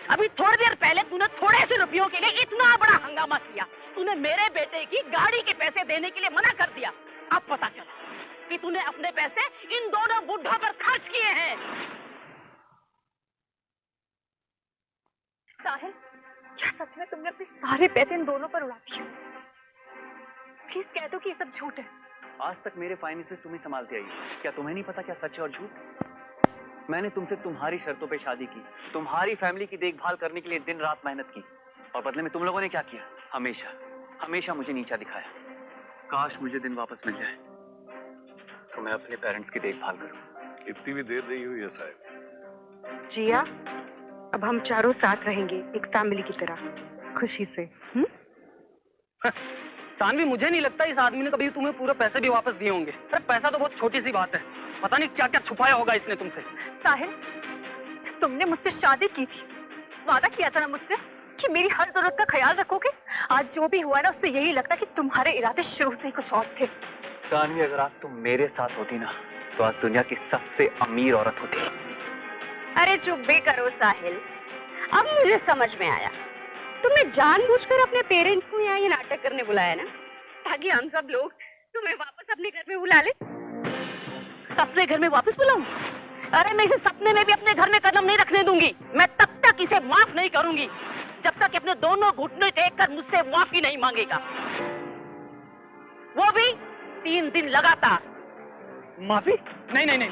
अभी थोड़ी देर पहले तूने थोड़े से रुपयों के लिए इतना बड़ा हंगामा किया। तूने मेरे बेटे की गाड़ी के पैसे देने के लिए मना कर दिया। अब पता चला कि तूने अपने पैसे इन दोनों बुढ़ा पर खर्च किए हैं। साहिल, क्या सच में तुमने अपने सारे पैसे इन दोनों पर उड़ा दिए? प्लीज कह दो कि ये सब झूठ है। आज तक मेरे फाइनेंसेस तुम्हें संभालती आई, क्या तुम्हें नहीं पता क्या सच है और झूठ? मैंने तुमसे तुम्हारी शर्तों पे शादी की, तुम्हारी फैमिली की देखभाल करने के लिए दिन रात मेहनत की, और बदले में तुम लोगों ने क्या किया? हमेशा मुझे नीचा दिखाया। काश मुझे दिन वापस मिल जाए, तो मैं अपने पेरेंट्स की देखभाल करूं। इतनी भी देर नहीं हुई है साहब। जिया, अब हम चारों साथ रहेंगे एक फैमिली की तरह, खुशी से। सानवी, मुझे नहीं लगता इस आदमी ने कभी तुम्हें पूरे पैसे भी वापस दिए होंगे। अरे पैसा तो बहुत छोटी सी बात है, पता नहीं क्या क्या छुपाया होगा इसने तुमसे। साहिल, जब तुमने मुझसे शादी की थी, वादा किया था ना मुझसे कि मेरी हर जरूरत का ख्याल रखोगे। आज जो भी हुआ ना, उससे यही लगता कि तुम्हारे इरादे शुरू से ही कुछ और थे। सानवी, अगर आज तुम मेरे साथ होती ना, तो आज दुनिया की सबसे अमीर औरत होती। अरे चुप भी करो साहिल, अब मुझे समझ में आया, तुमने जानबूझकर अपने पेरेंट्स को यहाँ ये नाटक करने बुलाया ना, ताकि हम सब लोग तुम्हें वापस अपने घर में बुला ले। अपने घर में वापस बुलाऊं? अरे मैं इसे सपने में भी अपने घर में कदम नहीं रखने दूंगी। मैं तब तक इसे माफ नहीं करूंगी जब तक अपने दोनों घुटने टेककर मुझसे माफी नहीं मांगेगा, वो भी 3 दिन लगातार। माफी? नहीं नहीं नहीं,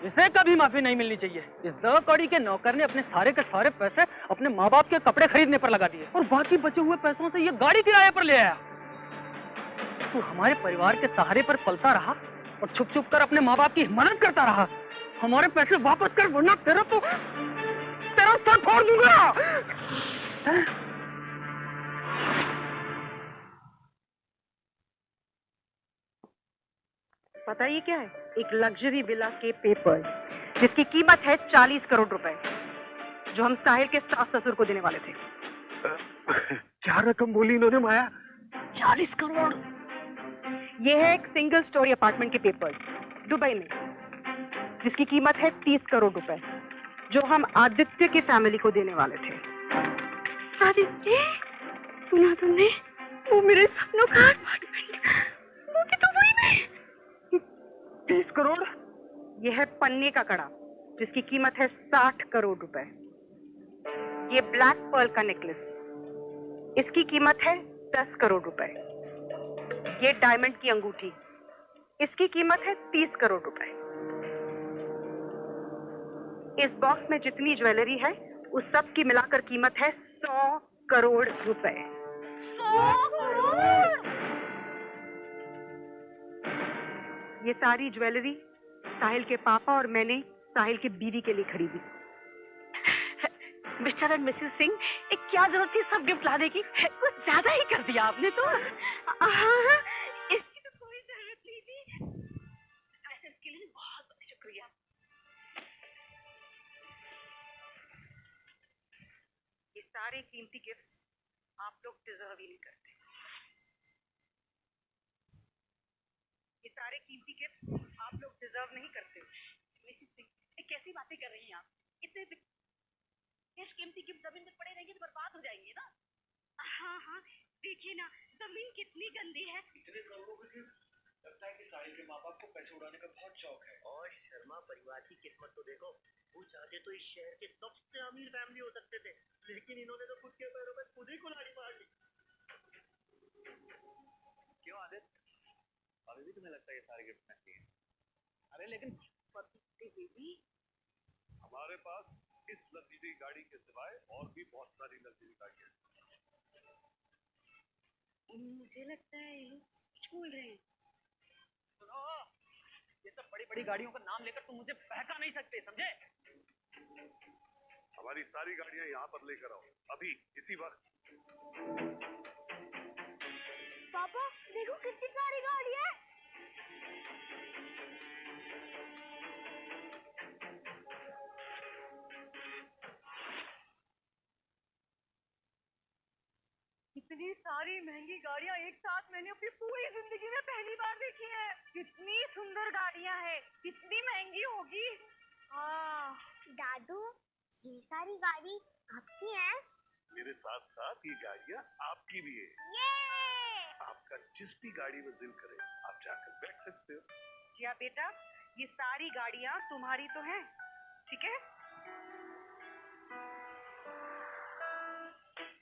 इसे कभी माफी नहीं मिलनी चाहिए। इस द कौड़ी के नौकर ने अपने सारे के सारे पैसे अपने माँ बाप के कपड़े खरीदने पर लगा दिए और बाकी बचे हुए पैसों से ये गाड़ी किराए पर ले आया। तू हमारे परिवार के सहारे पर पलता रहा और छुप छुप कर अपने माँ बाप की मदद करता रहा। हमारे पैसे वापस कर, वरना तेरा सर फोड़ दूंगा। पता ये क्या है? एक लग्जरी विला के पेपर्स जिसकी कीमत है 40 करोड़ रुपए, जो हम साहिल के सास ससुर को देने वाले थे। क्या रकम बोली इन्होंने माया? 40 करोड़। ये है एक सिंगल स्टोरी अपार्टमेंट के पेपर्स दुबई में, जिसकी कीमत है 30 करोड़ रुपए, जो हम आदित्य की फैमिली को देने वाले थे। आदित्य, सुना तुमने? वो मेरे सपनों का अपार्टमेंट, वो कि दुबई में। 30 करोड़। यह है पन्ने का कड़ा, जिसकी कीमत है 60 करोड़ रुपए। ये ब्लैक पर्ल का नेकलेस, इसकी कीमत है 10 करोड़ रुपए। ये डायमंड की अंगूठी, इसकी कीमत है 30 करोड़ रुपए। इस बॉक्स में जितनी ज्वेलरी है, उस सब की मिलाकर कीमत है 100 करोड़ रुपए। 100 करोड़? ये सारी ज्वेलरी साहिल के पापा और मैंने साहिल की बीवी के लिए खरीदी। मिस्टर एंड मिसेस सिंह, क्या जरूरत थी सब गिफ्ट लाने की? कुछ ज्यादा ही कर दिया आपने तो। इसकी तो कोई जरूरत नहीं थी। वैसे इसके लिए बहुत बहुत शुक्रिया। ये सारे कीमती गिफ्ट्स आप लोग डिजर्व ही नहीं करते। ये सारे कीमती गिफ्ट्स आप लोग डिजर्व नहीं करते। मिसेस सिंह, कैसी बातें कर रही हैं आप? इतने कीमती गिफ्ट जमीन पर पड़े रहेंगे तो बर्बाद हो जाएंगे ना। हाँ हाँ, देखिए ना जमीन कितनी गंदी है। इतने करोड़ों के गिफ्ट, लगता है कि साहिल के माँ बाप को पैसे उड़ाने का बहुत शौक है। और शर्मा परिवार की किस्मत तो देखो, वो चाहते तो इस शहर के सबसे अमीर फैमिली हो सकते थे, लेकिन इन्होंने तो खुद के पैरों में खुद ही कुल्हाड़ी मार ली। क्यों आदित्य, अभी भी तुम्हें लगता है ये सारे गिफ्ट नकली हैं? अरे लेकिन हमारे पास इस लग्जरी गाड़ी के सिवाय और भी बहुत सारी लग्जरी गाड़ियां हैं। मुझे लगता है ये लोग सच बोल रहे हैं। सुनो, ये सब बड़ी बड़ी गाड़ियों का नाम लेकर तुम मुझे बहका नहीं सकते, समझे? हमारी सारी गाड़ियां यहाँ पर लेकर आओ, अभी इसी वक्त। पापा देखो कितनी सारी गाड़ी है। इतनी सारी महंगी गाड़ियां एक साथ मैंने अपनी पूरी जिंदगी में पहली बार देखी है। कितनी सुंदर गाड़ियां हैं, कितनी महंगी होगी। हाँ दादू, ये सारी गाड़ी आपकी है? मेरे साथ साथ ये गाड़ियां आपकी भी है। ये आपका जिस भी गाड़ी में दिल करे आप जाकर बैठ सकते हो। जिया बेटा, ये सारी गाड़ियां तुम्हारी तो हैं, ठीक है?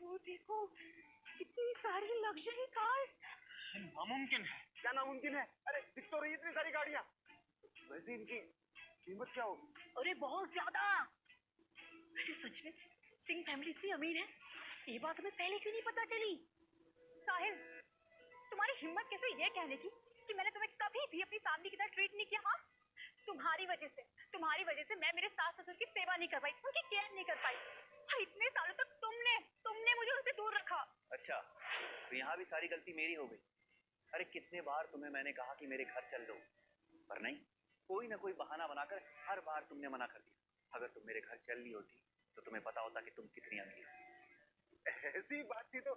वो देखो कितनी सारी लग्जरी कार्स। नामुमकिन है। क्या नामुमकिन है? अरे दिख तो रही इतनी सारी गाड़ियां। वैसे इनकी कीमत क्या होगी? अरे बहुत ज्यादा। अरे सच में सिंह फैमिली इतनी अमीर है, ये बात हमें पहले क्यों नहीं पता चली? साहिल, तुम्हारी हिम्मत कैसे ये कहने की कि मैंने तुम्हें कभी भी अपनी फैमिली की तरह ट्रीट नहीं किया? हाँ, तुम्हारी वजह से मैं मेरे सास ससुर की सेवा नहीं कर पाई, उनकी केयर नहीं कर पाई। और इतने सालों तक तुमने मुझे उनसे दूर रखा। अच्छा, तो यहाँ भी सारी गलती मेरी हो गई। अरे कितने बार तुम्हें मैंने कहा कि मेरे घर चल लो, पर नहीं, कोई ना कोई बहाना बनाकर हर बार तुमने मना कर दिया। अगर तुम मेरे घर चल ली होती तो तुम्हें पता होता कि तुम कितनी अमीर हो। ऐसी बात थी तो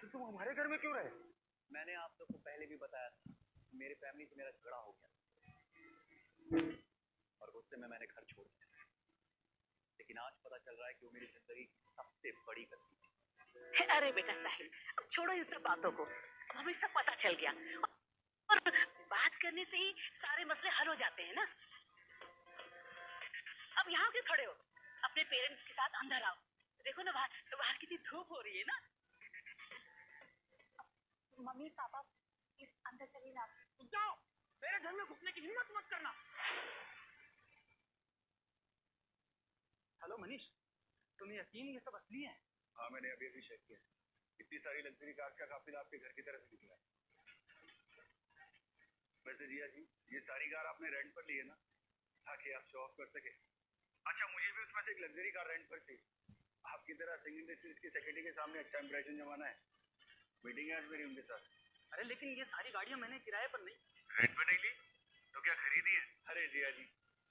तुम हमारे घर में क्यों रहे? मैंने आप सबको पहले भी बताया था, मेरे फैमिली से मेरा झगड़ा हो गया और गुस्से में मैंने घर छोड़ दिया। लेकिन आज पता चल रहा है कि वो मेरी जिंदगी की सबसे बड़ी गलती थी। अरे बेटा साहिल, अब छोड़ो इन सब बातों को, हमें सब पता चल गया और बात करने से ही सारे मसले हल हो जाते हैं ना। अब यहाँ क्यों खड़े हो? अपने पेरेंट्स के साथ अंदर आओ। देखो ना बाहर कितनी धूप हो रही है ना। मम्मी पापा इस अंदर चलिए ना। जाओ, मेरे घर में घुसने की हिम्मत मत करना। हेलो मनीष, तुम्हें यकीन ये सब असली है? हाँ, मैंने अभी अभी चेक किया। इतनी सारी लग्जरी कार्स का काफिला आपके घर की तरफ निकला है। वैसे जिया जी, ये सारी कार आपने रेंट पर ली है ना, ताकि आप शो ऑफ कर सके? अच्छा, मुझे भी उसमें से एक लग्जरी कार रेंट पर चाहिए। आपकी तरह सिंह इंडस्ट्रीज की सेक्रेटरी के सामने अच्छा इंप्रेशन जमाना है। मीटिंग है आज मेरी उनके साथ। अरे लेकिन ये सारी गाड़ियां मैंने किराए पर नहीं। रेंट पर नहीं ली तो क्या खरीदी है? अरे जिया जी,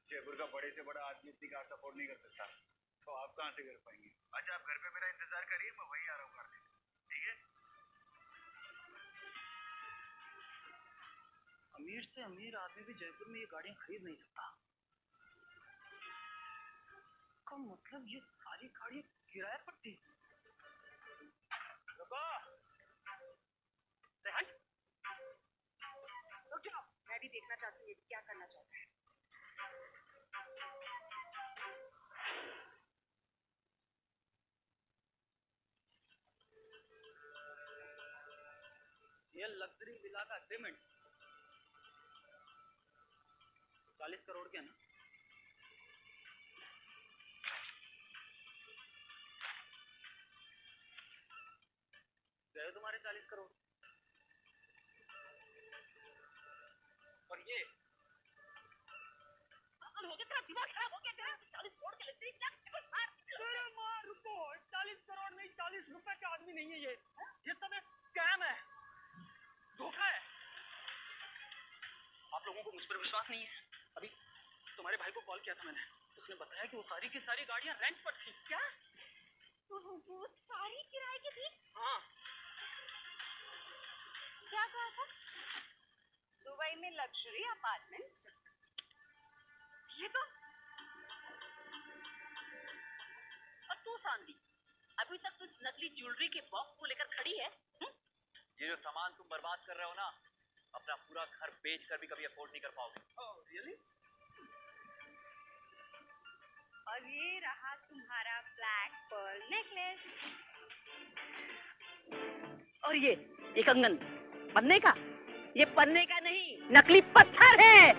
जयपुर का बड़े से बड़ा आदमी इतनी कार सपोर्ट नहीं कर सकता, तो आप कहाँ से कर पाएंगे? अच्छा, आप घर पे मेरा इंतजार करिए, मैं वही आ रहा हूँ कार लेने, ठीक है? अमीर से अमीर आदमी भी जयपुर में ये गाड़ियां खरीद नहीं सकता। का मतलब ये सारी गाड़ियां किराए पर थी। रुक जाओ, मैं भी देखना चाहती हूँ क्या करना चाहता है। ये लग्जरी विला का एग्रीमेंट 40 करोड़ के ना। गए तुम्हारे 40 करोड़। और ये पागल हो गया, तेरा दिमाग खराब हो गया तेरा। 40 करोड़ के लग्जरी क्या? अरे माँ रुको, 40 करोड़ नहीं, 40 रुपए का आदमी नहीं है ये सब एक स्कैम है, धोखा है। आप लोगों को मुझ पर विश्वास नहीं है? अभी तुम्हारे भाई को कॉल किया था मैंने, उसने बताया कि वो सारी की सारी गाड़ियां रेंट पर थी। क्या? वो सारी किराए की थी? हाँ। क्या कहा था? दुबई में लग्जरी अपार्टमेंट्स। ये तो और तू शांति, अभी तक तो इस नकली ज्वेलरी के बॉक्स को लेकर खड़ी है। ये जो सामान तुम बर्बाद कर रहे हो ना, अपना पूरा घर बेच कर भी कभी अफोर्ड नहीं कर पाओगे। Oh really? और ये रहा तुम्हारा ब्लैक पर्ल नेकलेस। और ये कंगन पन्ने का? ये पन्ने का नहीं, नकली पत्थर है।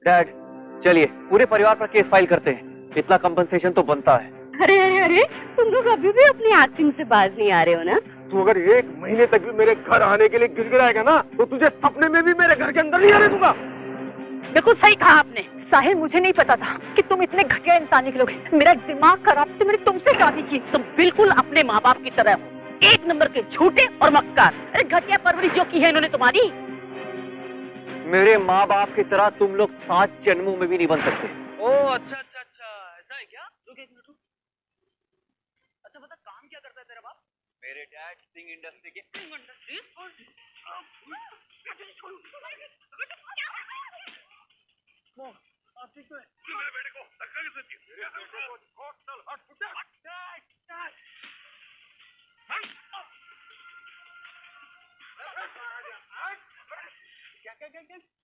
डैड, चलिए पूरे परिवार पर केस फाइल करते हैं, इतना कंपनसेशन तो बनता है। अरे अरे अरे, तुम लोग अभी भी अपनी एक्टिंग से बाज नहीं आ रहे हो ना? तू अगर 1 महीने तक भी मेरे घर आने के लिए गिड़गिड़ाएगा ना, तो तुझे सपने में भी मेरे घर के अंदर नहीं आने दूंगा। बिल्कुल सही कहा आपने। साहिल, मुझे नहीं पता था कि तुम इतने घटिया इंसान निकलोगे। मेरा दिमाग खराब तो मैंने तुमसे शादी की। तुम बिल्कुल अपने माँ बाप की तरह हो, 1 नंबर के झूठे और मक्कार। अरे घटिया परवरिश जो की है इन्होंने तुम्हारी। मेरे माँ बाप की तरह तुम लोग 7 जन्मों में भी नहीं बन सकते। ओह अच्छा, ऐसा है क्या? रुक 1 मिनट रुक। अच्छा बता, काम क्या करता है तेरा बाप? मेरे डैड सिंह इंडस्ट्री के आप ठीक तो है? मेरे बेटे को धक्का किसने दिया? मेरे बेटे को छोड़, चल हट, फुट जा।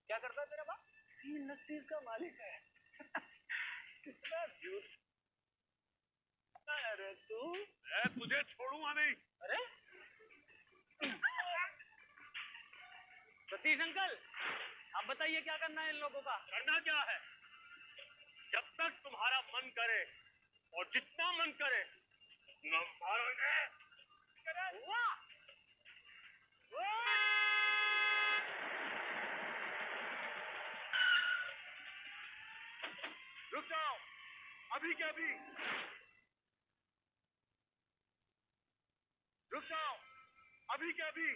क्या करता है तेरा बाप? सिंह इंडस्ट्रीज का मालिक है। कितना झूठ। अरे तू, तुझे छोड़ूंगा नहीं। अरे सतीश अंकल, आप बताइए क्या करना है इन लोगों का? करना क्या है? जब तक तुम्हारा मन करे और जितना मन करे रुक जाओ, अभी क्या अभी, रुक जाओ, अभी क्या अभी,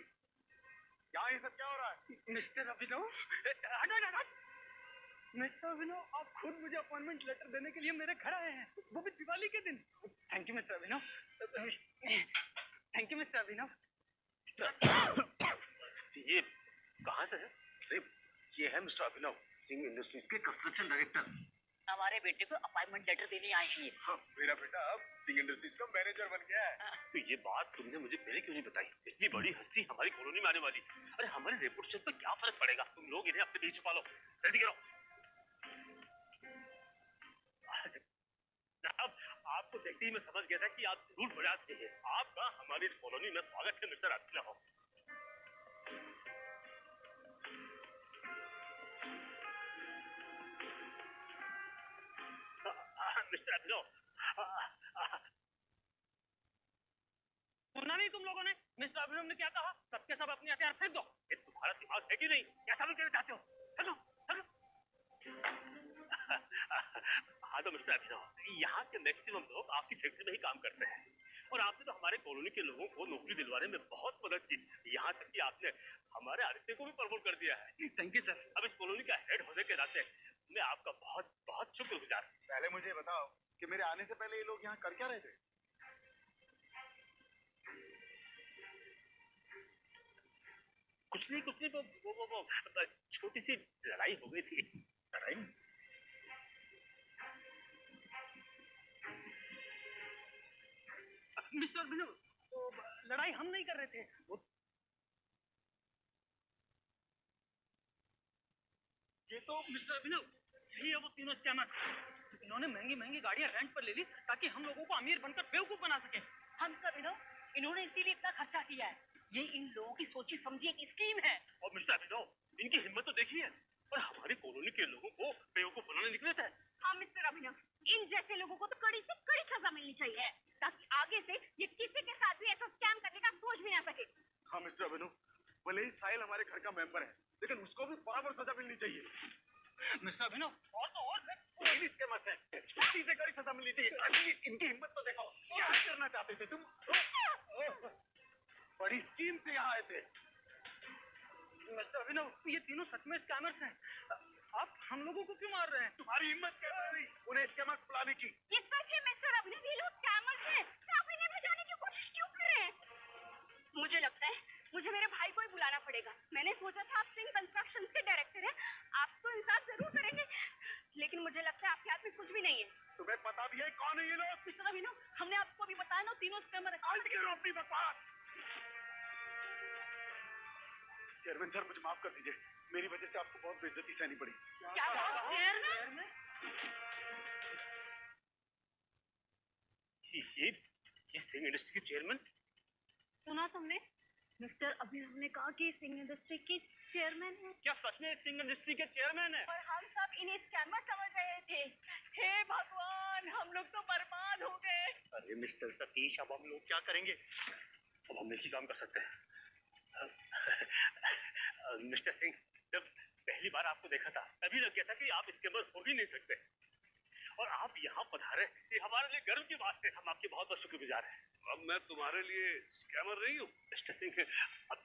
यहाँ ये सब क्या हो रहा है? मिस्टर अभिनव, मिस्टर अभिनव, आप खुद मुझे अपॉइंटमेंट लेटर देने के लिए मेरे घर आए हैं, वो भी दिवाली के दिन। Thank you mister Abhinav, thank you mister Abhinav. ये कहाँ से है? अरे ये है मिस्टर अभिनव सिंह इंडस्ट्रीज के कंस्ट्रक्शन डायरेक्टर। हमारे बेटे को अपॉइंटमेंट लेटर देने आए हैं। हाँ, मेरा बेटा अब सिंह इंडस्ट्रीज का मैनेजर बन गया है। तो ये बात तुमने मुझे पहले क्यों नहीं बताई? इतनी बड़ी हस्ती हमारी कॉलोनी में आने वाली, अरे हमारे रेपुटेशन पर क्या फर्क पड़ेगा? तुम लोग इन्हें अपने बीच छुपा लो, जल्दी करो। अब आपको देखते ही मैं समझ गया था कि आप जरूर बड़े आदमी हैं। आपका हमारी इस कॉलोनी में स्वागत है मिस्टर अभिनव। मिस्टर अभिनव, सुना नहीं तुम लोगों ने मिस्टर अभिनव ने क्या कहा? सबके सब अपने हथियार फेंक दो। ये तुम्हारा दिमाग है कि नहीं? क्या समझ कहना चाहते हो? चलो चलो। हाँ तो मिस्टर अभिनव, यहाँ के मैक्सिमम लोग आपकी फैक्ट्री में ही काम करते हैं और आपने तो हमारे कॉलोनी के लोगों को नौकरी दिलवाने में बहुत मदद की। यहाँ तक कि आपने हमारे आदित्य को भी प्रमोट कर दिया है। Thank you sir. अब इस कॉलोनी का हेड होने के नाते मैं आपका बहुत बहुत शुक्रगुजार। पहले मुझे बताओ कि मेरे आने से पहले ये लोग यहाँ कर क्या रहे थे? कुछ नहीं, वो छोटी सी लड़ाई हो गई थी। लड़ाई? मिस्टर अभिनव, तो लड़ाई हम नहीं कर रहे थे, ये तो मिस्टर अभिनव यही है वो तीनों स्कैमर। इन्होंने महंगी महंगी गाड़ियां रेंट पर ले ली ताकि हम लोगों को अमीर बनकर बेवकूफ बना सके। हम सब इन्होंने इसीलिए इतना खर्चा किया है। ये इन लोगों की सोची समझी एक स्कीम है। और मिस्टर अभिनव, इनकी हिम्मत तो देखिए, और हमारी कॉलोनी के लोगों को बेवकूफ बनाने निकले थे। हाँ मिस्टर अभिनव, इन जैसे लोगों को तो कड़ी से कड़ी सजा मिलनी चाहिए ताकि आगे से ये किसी के साथ भी ऐसा स्कैम करने का सोच भी ना सके। हाँ मिस्टर अभिनव, भले ही साहिल हमारे घर का मेंबर है, लेकिन उसको भी बराबर सजा मिलनी चाहिए। मिस्टर अभिनव, और तो और इसके मत है, छुट्टी से कड़ी सजा मिलनी चाहिए। इनकी हिम्मत तो देखो, क्या करना चाहते थे तुम? बड़ी स्कीम से यहाँ आए थे। मिस्टर अभिनव, ये तीनों सच में स्कैमर्स हैं। आप हम लोगों को क्यों मार रहे हैं? तुम्हारी हिम्मत कैसे हुई उन्हें स्कैमर बुलाने की? ये सच है मिस्टर अभिनव, ये लोग स्कैमर्स हैं। आप इन्हें बचाने की कोशिश क्यों कर रहे हैं? मुझे लगता है मुझे मेरे भाई को ही बुलाना पड़ेगा। मैंने सोचा था आप सिंह कंस्ट्रक्शन के डायरेक्टर हैं, आप तो इंसाफ जरूर करेंगे, लेकिन मुझे लगता है आपके हाथ में कुछ भी नहीं है। तुम्हें पता भी है कौन है ये लोग? मिस्टर अभिनव, हमने आपको अभी बताया ना, तीनों स्कैमर हैं। अपनी बकवास। चेयरमैन सर, मुझे माफ कर दीजिए, मेरी वजह से आपको बहुत बेइज्जती सहनी पड़ी। क्या चेयरमैन? ये सिंह इंडस्ट्री के चेयरमैन? सुना तुमने? मिस्टर अभिनव ने कहा कि सिंह इंडस्ट्री के चेयरमैन है। क्या सच में सिंह इंडस्ट्री के चेयरमैन है? और हम सब इन्हें स्कैमर समझ रहे थे। हे भगवान, हम लोग तो बर्बाद हो गए। अरे मिस्टर सतीश, अब हम लोग क्या करेंगे? अब हम एक ही काम कर सकते हैं। मिस्टर सिंह, जब पहली बार आपको देखा था तभी लग गया था कि आप स्कैमर हो ही नहीं सकते, और आप यहाँ पधारे, ये हमारे लिए गर्व की बात है। हम आपके बहुत बहुत शुक्रगुजार हैं। अब मैं तुम्हारे लिए स्कैमर नहीं हूँ। मिस्टर सिंह, अब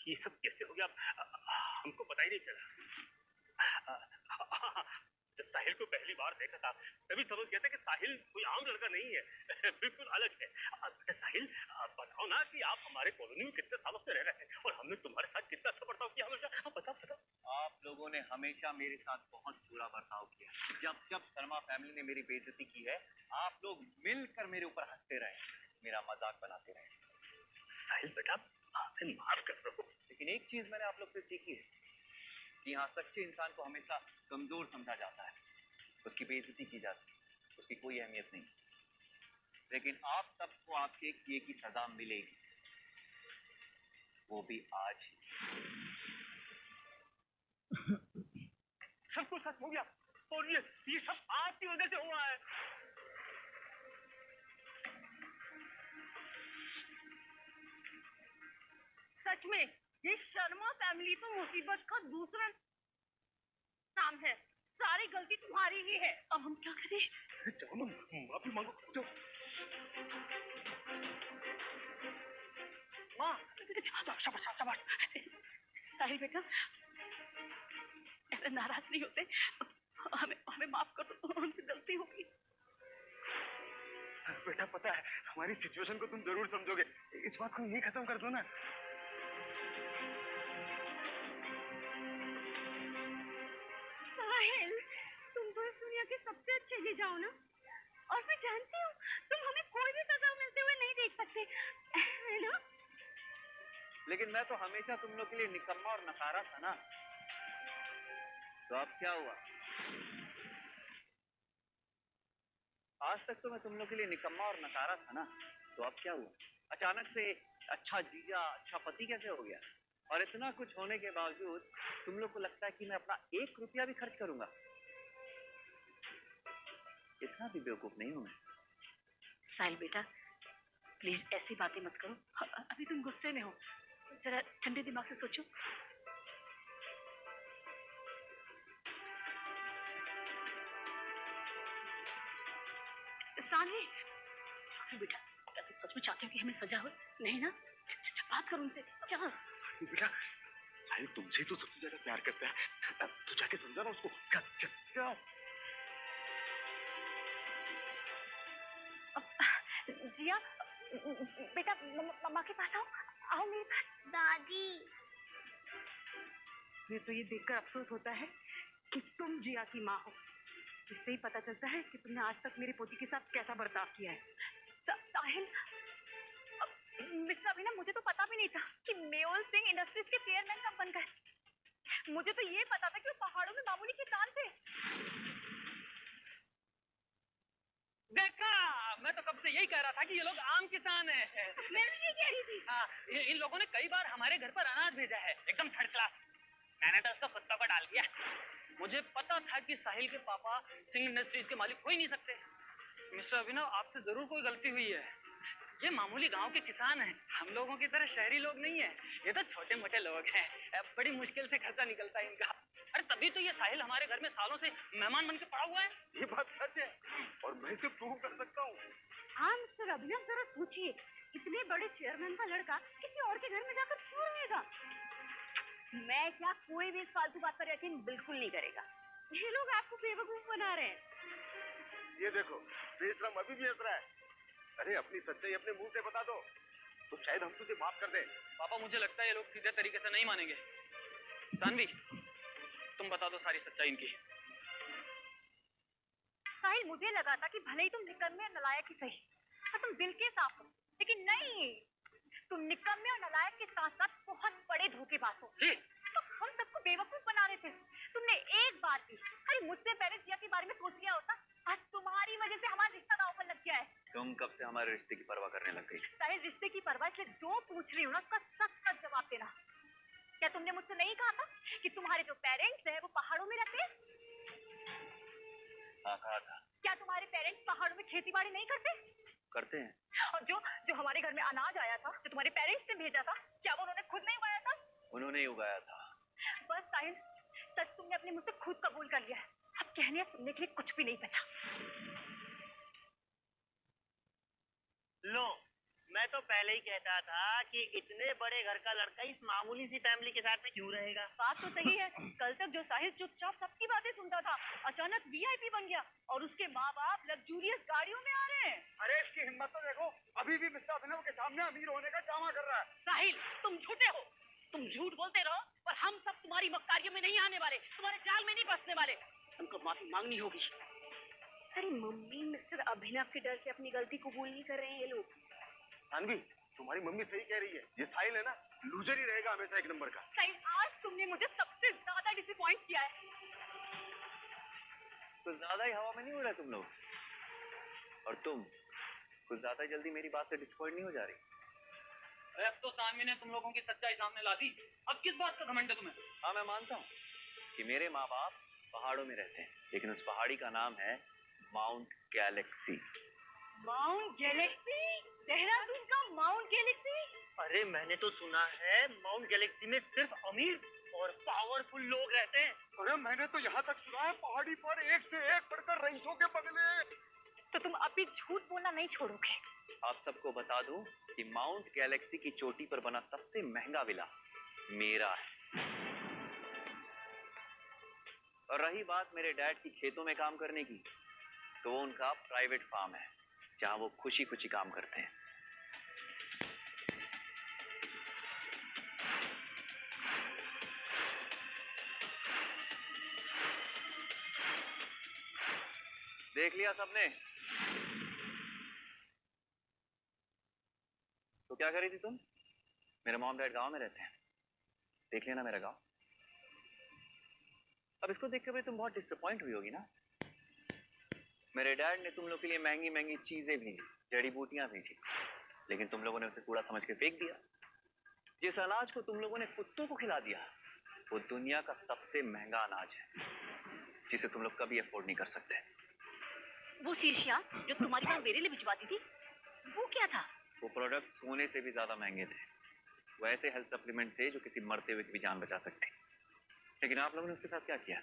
ये सब कैसे हो गया? हमको पता ही नहीं चला। जब साहिल को पहली बार देखा था तभी समझ गया था कि साहिल कोई आम लड़का नहीं है, बिल्कुल अलग है। साहिल, बताओ ना कि आप हमारे कॉलोनी में कितने सालों से रह रहे हैं और हमने तुम्हारे साथ कितना अच्छा बर्ताव किया हमेशा। बताओ। आप लोगों ने हमेशा मेरे साथ बहुत बुरा बर्ताव किया। जब जब शर्मा फैमिली ने मेरी बेइज्जती की है, आप लोग मिलकर मेरे ऊपर हंसते रहे, मेरा मजाक बनाते रहे। साहिल बेटा, आपने माफ कर दो। लेकिन एक चीज मैंने आप लोग से सीखी है कि यहाँ सच्चे इंसान को हमेशा कमजोर समझा जाता है, उसकी बेइज्जती की जाती है, उसकी कोई अहमियत नहीं। लेकिन आप सबको आपके किए की सजा मिलेगी, वो भी आज ही। सब कुछ खत्म हो गया और ये सब आपकी वजह से हुआ है। सच में ये शर्मा फैमिली तो मुसीबत का दूसरा नाम है। सारी गलती तुम्हारी ही है। अब हम क्या करें? जाओ ना, माफी मांगो। जाओ। माँ, शाबाश शाबाश। साहिल बेटा, ऐसे नाराज नहीं होते। हमें हमें माफ कर दो, हमसे गलती होगी। बेटा पता है हमारी सिचुएशन को तुम जरूर समझोगे, इस बात को यही खत्म कर दो ना। साहिल, तुम तो इस दुनिया के सबसे अच्छे ही जाओ ना। और मैं जानती हूँ तुम हमें कोई भी सजा मिलते हुए नहीं देख सकते, है ना? लेकिन मैं तो हमेशा तुम लोग के लिए निकम्मा और नकारा था ना। तो अब क्या हुआ? आज तक तो मैं तुम लोग के लिए निकम्मा और नकारा था ना। तो अब क्या हुआ? अचानक से अच्छा जीजा, अच्छा पति कैसे हो गया? और इतना कुछ होने के बावजूद तुम लोग को लगता है कि मैं अपना 1 रुपया भी खर्च करूंगा? इतना भी बेवकूफ नहीं हूं मैं। साहिल बेटा, प्लीज ऐसी बातें मत करो। अभी तुम गुस्से में हो, जरा ठंडे दिमाग से सोचो। साहिल बेटा, क्या तुम सच में चाहते हो कि हमें सजा हो? नहीं ना? बात करो उनसे, चलो। साहिल बेटा, साहिल तुमसे ही तो सबसे ज्यादा प्यार करता है, तू जाके समझा ना उसको। जाओ। जिया बेटा, मम्मा के पास आओ मेरे पास। दादी, तो ये देखकर अफसोस होता है कि तुम जिया की माँ हो। इससे ही पता चलता है कि तुमने आज तक मेरी पोती के साथ कैसा बर्ताव किया है। साहिल, मिस्टर अभिनव, मुझे तो पता भी नहीं था कि मेहुल सिंह इंडस्ट्रीज के चेयरमैन कब बन गए। मुझे तो ये पता था कि वो पहाड़ों में मामूली किसान थे। देखा, मैं तो कब से यही कह रहा था कि ये लोग आम किसान हैं। मैं भी यही कह रही थी। हाँ, इन लोगों ने कई बार हमारे घर पर अनाज भेजा है, एकदम थर्ड क्लास। मैंने तो उसको कुत्तों पर डाल दिया। मुझे पता था कि साहिल के पापा सिंह इंडस्ट्रीज के मालिक हो ही नहीं सकते। मिस्टर अभिनव, आपसे जरूर कोई गलती हुई है। ये मामूली गांव के किसान हैं, हम लोगों की तरह शहरी लोग नहीं हैं। ये तो छोटे मोटे लोग हैं, बड़ी मुश्किल से खर्चा निकलता है इनका। अरे तभी तो ये साहिल हमारे घर में सालों से मेहमान बन के पड़ा हुआ है। ये बात सच है और मैं इसे प्रूव कर सकता हूँ। हाँ मिस्टर अभिनव, जरा सोचिए, इतने बड़े चेयरमैन का लड़का किसी और के घर में जाकर क्यों रहेगा? मैं क्या, कोई भी इस फालतू बात पर यकीन बिल्कुल नहीं करेगा। ये लोग आपको बेवकूफ बना रहे हैं। ये देखो, बेशरम अभी भी हंस रहा है। अरे अपनी सच्चाई अपने मुंह से बता दो तो शायद हम तुझे माफ कर दें। पापा, मुझे लगता है ये लोग सीधे तरीके से नहीं मानेंगे। सानवी, तुम बता दो सारी सच्चाई इनकी। साहिल, मुझे लगा था कि भले ही तुम निकम्मे और नलायक ही सही, और तुम दिल के साफ हो, लेकिन नहीं, तुम निकम्मे और नलायक के साथ साथ बहुत बड़े धोखेबाज हो। तो हम सबको बेवकूफ बना रहे थे। तुमने एक बार भी, अरे मुझसे पहले जिया के बारे में सोच लिया होता। आज तुम्हारी वजह से हमारा रिश्ता दांव पर लग गया है। तुम कब से हमारे रिश्ते की परवाह करने लग गई? साहिल, रिश्ते की परवाह से जो पूछ रही हूँ ना, उसका सच सच जवाब देना। क्या तुमने मुझसे नहीं कहा था कि तुम्हारे जो पेरेंट्स हैं वो पहाड़ों में रहते हैं? हाँ, कहा था। क्या तुम्हारे पेरेंट्स पहाड़ों में खेती बाड़ी नहीं करते? करते हैं। और जो हमारे घर में अनाज आया था, जो तुम्हारे पेरेंट्स ने भेजा था, क्या वो उन्होंने खुद नहीं उगाया था? उन्होंने ही उगाया था। बस साहिल, सच तुमने अपने मुझसे खुद कबूल कर लिया है। अब कहने सुनने के लिए कुछ भी नहीं बचा। लो, मैं तो पहले ही कहता था कि इतने बड़े घर का लड़का इस मामूली सी फैमिली के साथ में क्यों रहेगा। बात तो सही है। कल तक जो साहिल चुपचाप सबकी बातें सुनता था, अचानक वीआईपी बन गया और उसके माँ बाप लग्जूरियस गाड़ियों में आ रहे हैं। अरे इसकी हिम्मत तो देखो, अभी भी मिस्टर अभिनव के सामने अमीर होने का ड्रामा कर रहा है। साहिल, तुम झूठे हो। तुम झूठ बोलते रहो, पर हम सब तुम्हारी मक्कारियों में नहीं आने वाले, तुम्हारे जाल में नहीं फंसने वाले। तुमको माफी मांगनी होगी। अरे मम्मी, मिस्टर अभिनव के डर से अपनी गलती कबूल नहीं कर रहे हैं ये लोग। सानवी, तुम्हारी मम्मी सही कह रही है। ये साहिल है ना, लूजर ही रहेगा हमेशा, एक नंबर का। साहिल, आज तुमने मुझे सबसे ज्यादा डिसअपॉइंट किया है। कुछ ज्यादा ही हवा में नहीं उड़ रहे तुम लोग, और तुम कुछ ज्यादा जल्दी मेरी बात से डिसअपॉइंट नहीं हो जा रही। अरे अब तो सानवी ने तुम लोगों की सच्चाई सामने ला दी, अब किस बात का घमंड है तुम्हें? हाँ, मैं मानता हूँ कि मेरे माँ बाप पहाड़ों में रहते हैं, लेकिन उस पहाड़ी का नाम है mount Galaxy. Mount Galaxy? Dehradun का माउंट गैलेक्सी? अरे मैंने तो सुना है माउंट गैलेक्सी में सिर्फ अमीर और पावरफुल लोग रहते हैं। अरे मैंने तो यहाँ तक सुना है पहाड़ी पर एक से एक बढ़कर रईसों के बंगले। तो तुम अभी झूठ बोलना नहीं छोड़ोगे? आप सबको बता दूं कि माउंट गैलेक्सी की चोटी पर बना सबसे महंगा विला मेरा है। और रही बात मेरे डैड की खेतों में काम करने की, तो उनका प्राइवेट फार्म है जहां वो खुशी खुशी काम करते हैं। देख लिया सबने? तो क्या करी थी तुम? मेरे मॉम डैड गांव में रहते हैं, देख लेना मेरा गांव। अब इसको देख कर भी तुम बहुत डिसअपॉइंट हुई होगी ना? मेरे डैड ने तुम लोग के लिए महंगी महंगी चीजें भेजी, जड़ी बूटियां भेजी, लेकिन तुम लोगों ने उसे कूड़ा समझ के फेंक दिया। जिस अनाज को तुम लोगों ने कुत्तों को खिला दिया, वो दुनिया का सबसे महंगा अनाज है, जिसे तुम लोग कभी अफोर्ड नहीं कर सकते। वो शीर्षिया जो तुम्हारी माँ मेरे लिए भिजवाती थी, वो क्या था? वो प्रोडक्ट सोने से भी ज्यादा महंगे थे। वो ऐसे हेल्थ सप्लीमेंट थे जो किसी मरते हुए की भी जान बचा सकते। लेकिन आप लोगों ने उसके साथ क्या किया?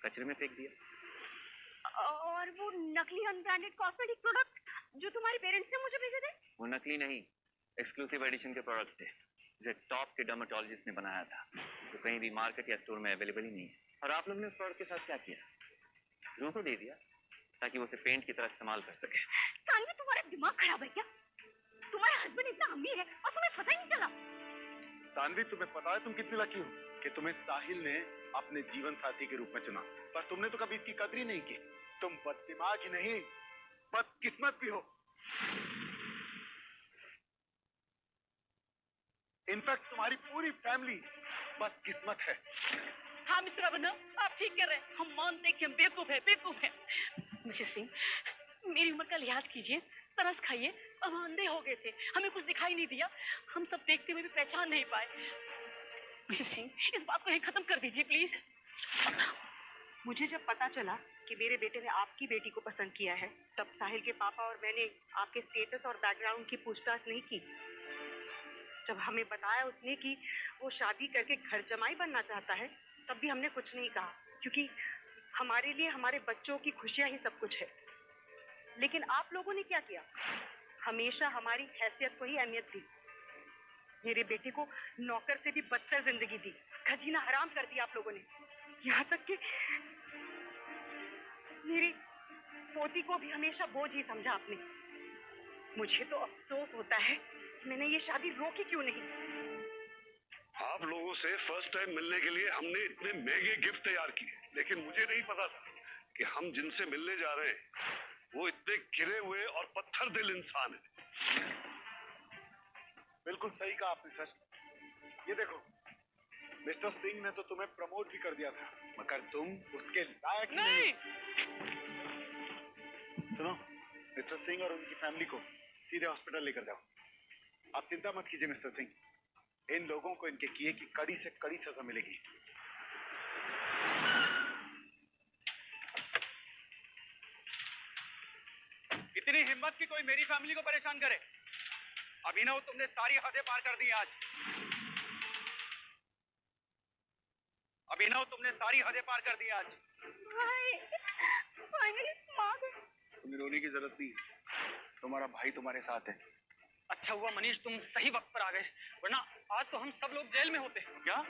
कचरे में फेंक दिया। और वो नकली अनब्रांडेड कॉस्मेटिक प्रोडक्ट्स जो तुम्हारे पेरेंट्स ने मुझे भेजे थे? वो नकली नहीं, एक्सक्लूसिव एडिशन के प्रोडक्ट थे, जिसे टॉप के डर्मेटोलॉजिस्ट ने बनाया था, जो कहीं भी मार्केट या स्टोर में अवेलेबल ही नहीं है। और आप लोगों ने उस प्रोडक्ट के साथ क्या किया? रूह को दे दिया ताकि वो उसे पेंट की तरह इस्तेमाल कर सके। तानवी, तुम्हारा दिमाग खराब है क्या? तुम्हारा हस्बैंड इतना अमीर है और तुम्हें पता ही नहीं चला। तानवी, तुम्हें पता है तुम कितनी लकी हो कि तुम्हें साहिल ने अपने जीवन साथी के रूप में चुना, पर तुमने तो कभी इसकी कदर ही नहीं की। तुम बददिमाग ही नहीं, बदकिस्मत भी हो। इनफैक्ट तुम्हारी पूरी फैमिली बदकिस्मत है। हाँ मिस्टर अभिनव, आप ठीक कह रहे हैं। हम मानते हैं कि हम बेवकूफ हैं, बेवकूफ हैं। मिसेस सिंह, मेरी उम्र का लिहाज कीजिए, तरस खाइए। अब हम अंधे हो गए थे, हमें कुछ दिखाई नहीं दिया, हम सब देखते हुए भी पहचान नहीं पाए। मिसेस सिंह, इस बात को यहीं खत्म कर दीजिए प्लीज। मुझे जब पता चला कि मेरे बेटे ने आपकी बेटी को पसंद किया है, तब साहिल के पापा और मैंने आपके स्टेटस और बैकग्राउंड की पूछताछ नहीं की। जब हमें बताया उसने कि वो शादी करके घर जमाई बनना चाहता है, तब भी हमने कुछ नहीं कहा, क्योंकि हमारे लिए हमारे बच्चों की खुशियां ही सब कुछ है। लेकिन आप लोगों ने क्या किया? हमेशा हमारी हैसियत को ही अहमियत दी। मेरे बेटे को नौकर से भी बदतर जिंदगी दी, उसका जीना हराम कर दिया आप लोगों ने। यहाँ तक कि मेरी पोती को भी हमेशा बोझ ही समझा आपने। मुझे तो अफसोस होता है कि मैंने ये शादी रोकी क्यों नहीं। आप लोगों से फर्स्ट टाइम मिलने के लिए हमने इतने महंगे गिफ्ट तैयार किए, लेकिन मुझे नहीं पता था कि हम जिनसे मिलने जा रहे हैं वो इतने गिरे हुए और पत्थर दिल इंसान है। बिल्कुल सही कहा आपने सर। ये देखो, मिस्टर सिंह ने तो तुम्हें प्रमोट भी कर दिया था, मगर तुम उसके लायक नहीं। सुनो, मिस्टर सिंह और उनकी फैमिली को सीधे हॉस्पिटल लेकर जाओ। आप चिंता मत कीजिए मिस्टर सिंह, इन लोगों को इनके किए की कड़ी से कड़ी सजा मिलेगी। इतनी हिम्मत कि कोई मेरी फैमिली को परेशान करे। अभिनव, तुमने सारी हदें पार कर दी आज। अभिनव, तुमने सारी हदें पार कर दी आज। तुम्हें रोने की जरूरत नहीं, तुम्हारा भाई तुम्हारे साथ है। अच्छा हुआ मनीष तुम सही वक्त पर आ गए, वरना आज तो हम सब लोग जेल में होते। क्या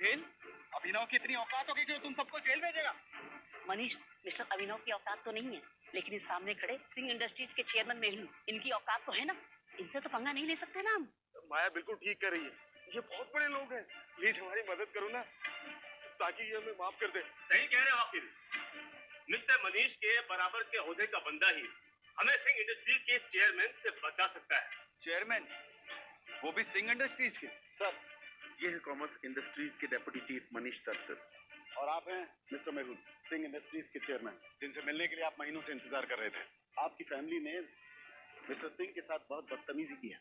जेल? अभिनव की इतनी औकात होगी कि वो तुम सबको जेल भेजेगा? मनीष, मिस्टर अभिनव की औकात तो नहीं है, लेकिन इस सामने खड़े सिंह इंडस्ट्रीज के चेयरमैन में हूँ, इनकी औकात तो है ना। इनसे तो पंगा नहीं ले सकते ना हम। माया बिल्कुल ठीक कर रही है, ये बहुत बड़े लोग हैं। प्लीज हमारी मदद करो ना, ताकि ये हमें माफ कर दे। सही कह रहे हो आखिर। मिस्टर मनीष के बराबर के ओहदे का बंदा ही हमें सिंह इंडस्ट्रीज के चेयरमैन से बचा सकता है। चेयरमैन? वो भी सिंह इंडस्ट्रीज के? सर, ये है कॉमर्स इंडस्ट्रीज के डेप्यूटी चीफ मनीष दत्त, और आप हैं मिस्टर मेहुल, सिंह इंडस्ट्रीज के चेयरमैन, जिनसे मिलने के लिए आप महीनों से इंतजार कर रहे थे। आपकी फैमिली ने मिस्टर सिंह के साथ बहुत बदतमीजी की है,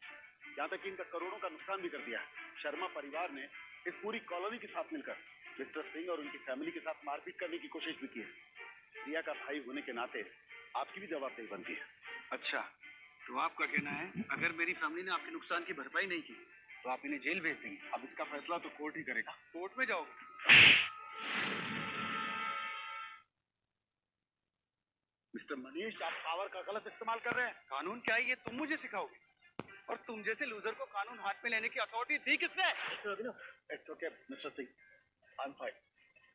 यहाँ तक कि इनका करोड़ों का नुकसान भी कर दिया है। शर्मा परिवार ने इस पूरी कॉलोनी के साथ मिलकर मिस्टर सिंह और उनकी फैमिली के साथ मारपीट करने की कोशिश भी की है। रिया का भाई होने के नाते आपकी भी जवाबदेही बनती है। अच्छा, तो आपका कहना है अगर मेरी फैमिली ने आपके नुकसान की भरपाई नहीं की तो आप इन्हें जेल भेज देंगे? अब इसका फैसला तो कोर्ट ही करेगा। कोर्ट में जाओगे? मिस्टर मनीष, आप पावर का गलत इस्तेमाल कर रहे हैं। कानून क्या है ये तुम मुझे सिखाओगे? और तुम जैसे लूजर को कानून हाथ में लेने की अथॉरिटी दी किसने? It's okay mister Singh, I am fine.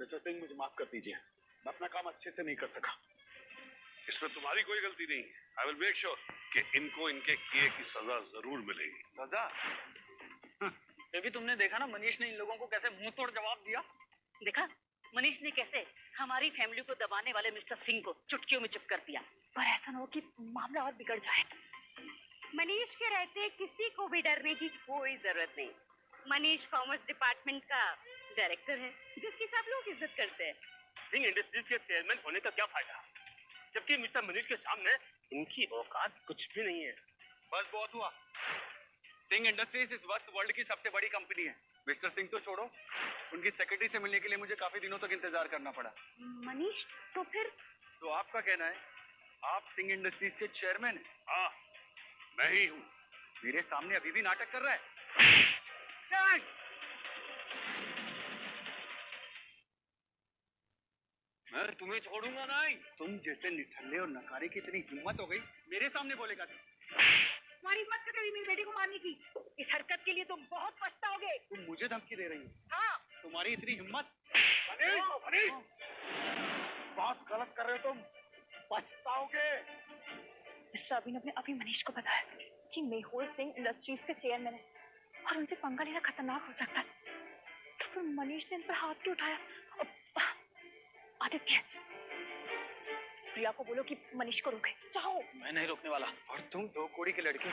Mister Singh, मुझे माफ कर दीजिए, मैं अपना काम अच्छे से नहीं कर सका। इसमें तुम्हारी कोई गलती नहीं। आई विल मेक श्योर कि इनको इनके किए की सजा जरूर मिलेगी। सजा? ये भी तुमने देखा ना मनीष ने इन लोगों को कैसे मुंह तोड़ जवाब दिया। देखा मनीष ने कैसे हमारी फैमिली को दबाने वाले मिस्टर सिंह को चुटकियों में चुप कर दिया। पर ऐसा न हो कि मामला और बिगड़ जाए। मनीष के रहते किसी को भी डरने की कोई जरूरत नहीं। मनीष कॉमर्स डिपार्टमेंट का डायरेक्टर है जिसकी सब लोग इज्जत करते हैं। सिंह इंडस्ट्रीज के चेयरमैन होने का क्या फायदा, जबकि मिस्टर मनीष के सामने इनकी औकात कुछ भी नहीं है। बस बहुत हुआ। सिंह इंडस्ट्रीज इस वक्त वर्ल्ड की सबसे बड़ी कंपनी है। मिस्टर सिंह तो छोड़ो, उनकी सेक्रेटरी से मिलने के लिए मुझे काफी दिनों तक इंतजार करना पड़ा। मनीष तो फिर? तो आपका कहना है आप सिंह इंडस्ट्रीज के चेयरमैन हैं? हाँ, मैं ही हूँ। मेरे सामने अभी भी नाटक कर रहा है। मैं तुम्हें छोड़ूंगा नहीं। तुम जैसे निठल्ले और नकारे की इतनी हिम्मत हो गई मेरे सामने बोलेगा? तुम्हारी हिम्मत कभी मेरी बेटी को मारने की। इस हरकत के लिए तुम बहुत पछताओगे। तुम मुझे धमकी दे रही हो? हाँ। तुम्हारी इतनी हिम्मत? बहुत गलत कर रहे हो तुम, पछताओगे। मिस्टर अभिनव ने अभी मनीष को बताया कि मेहुल सिंह इंडस्ट्रीज के चेयरमैन है और उनसे पंगा लेना खतरनाक हो सकता है। तो फिर मनीष ने इन पर हाथ क्यों उठाया? आदित्य, प्रिया को बोलो कि मनीष को रोके। जाओ। मैं नहीं रोकने वाला। और तुम दो कोड़ी के लड़के,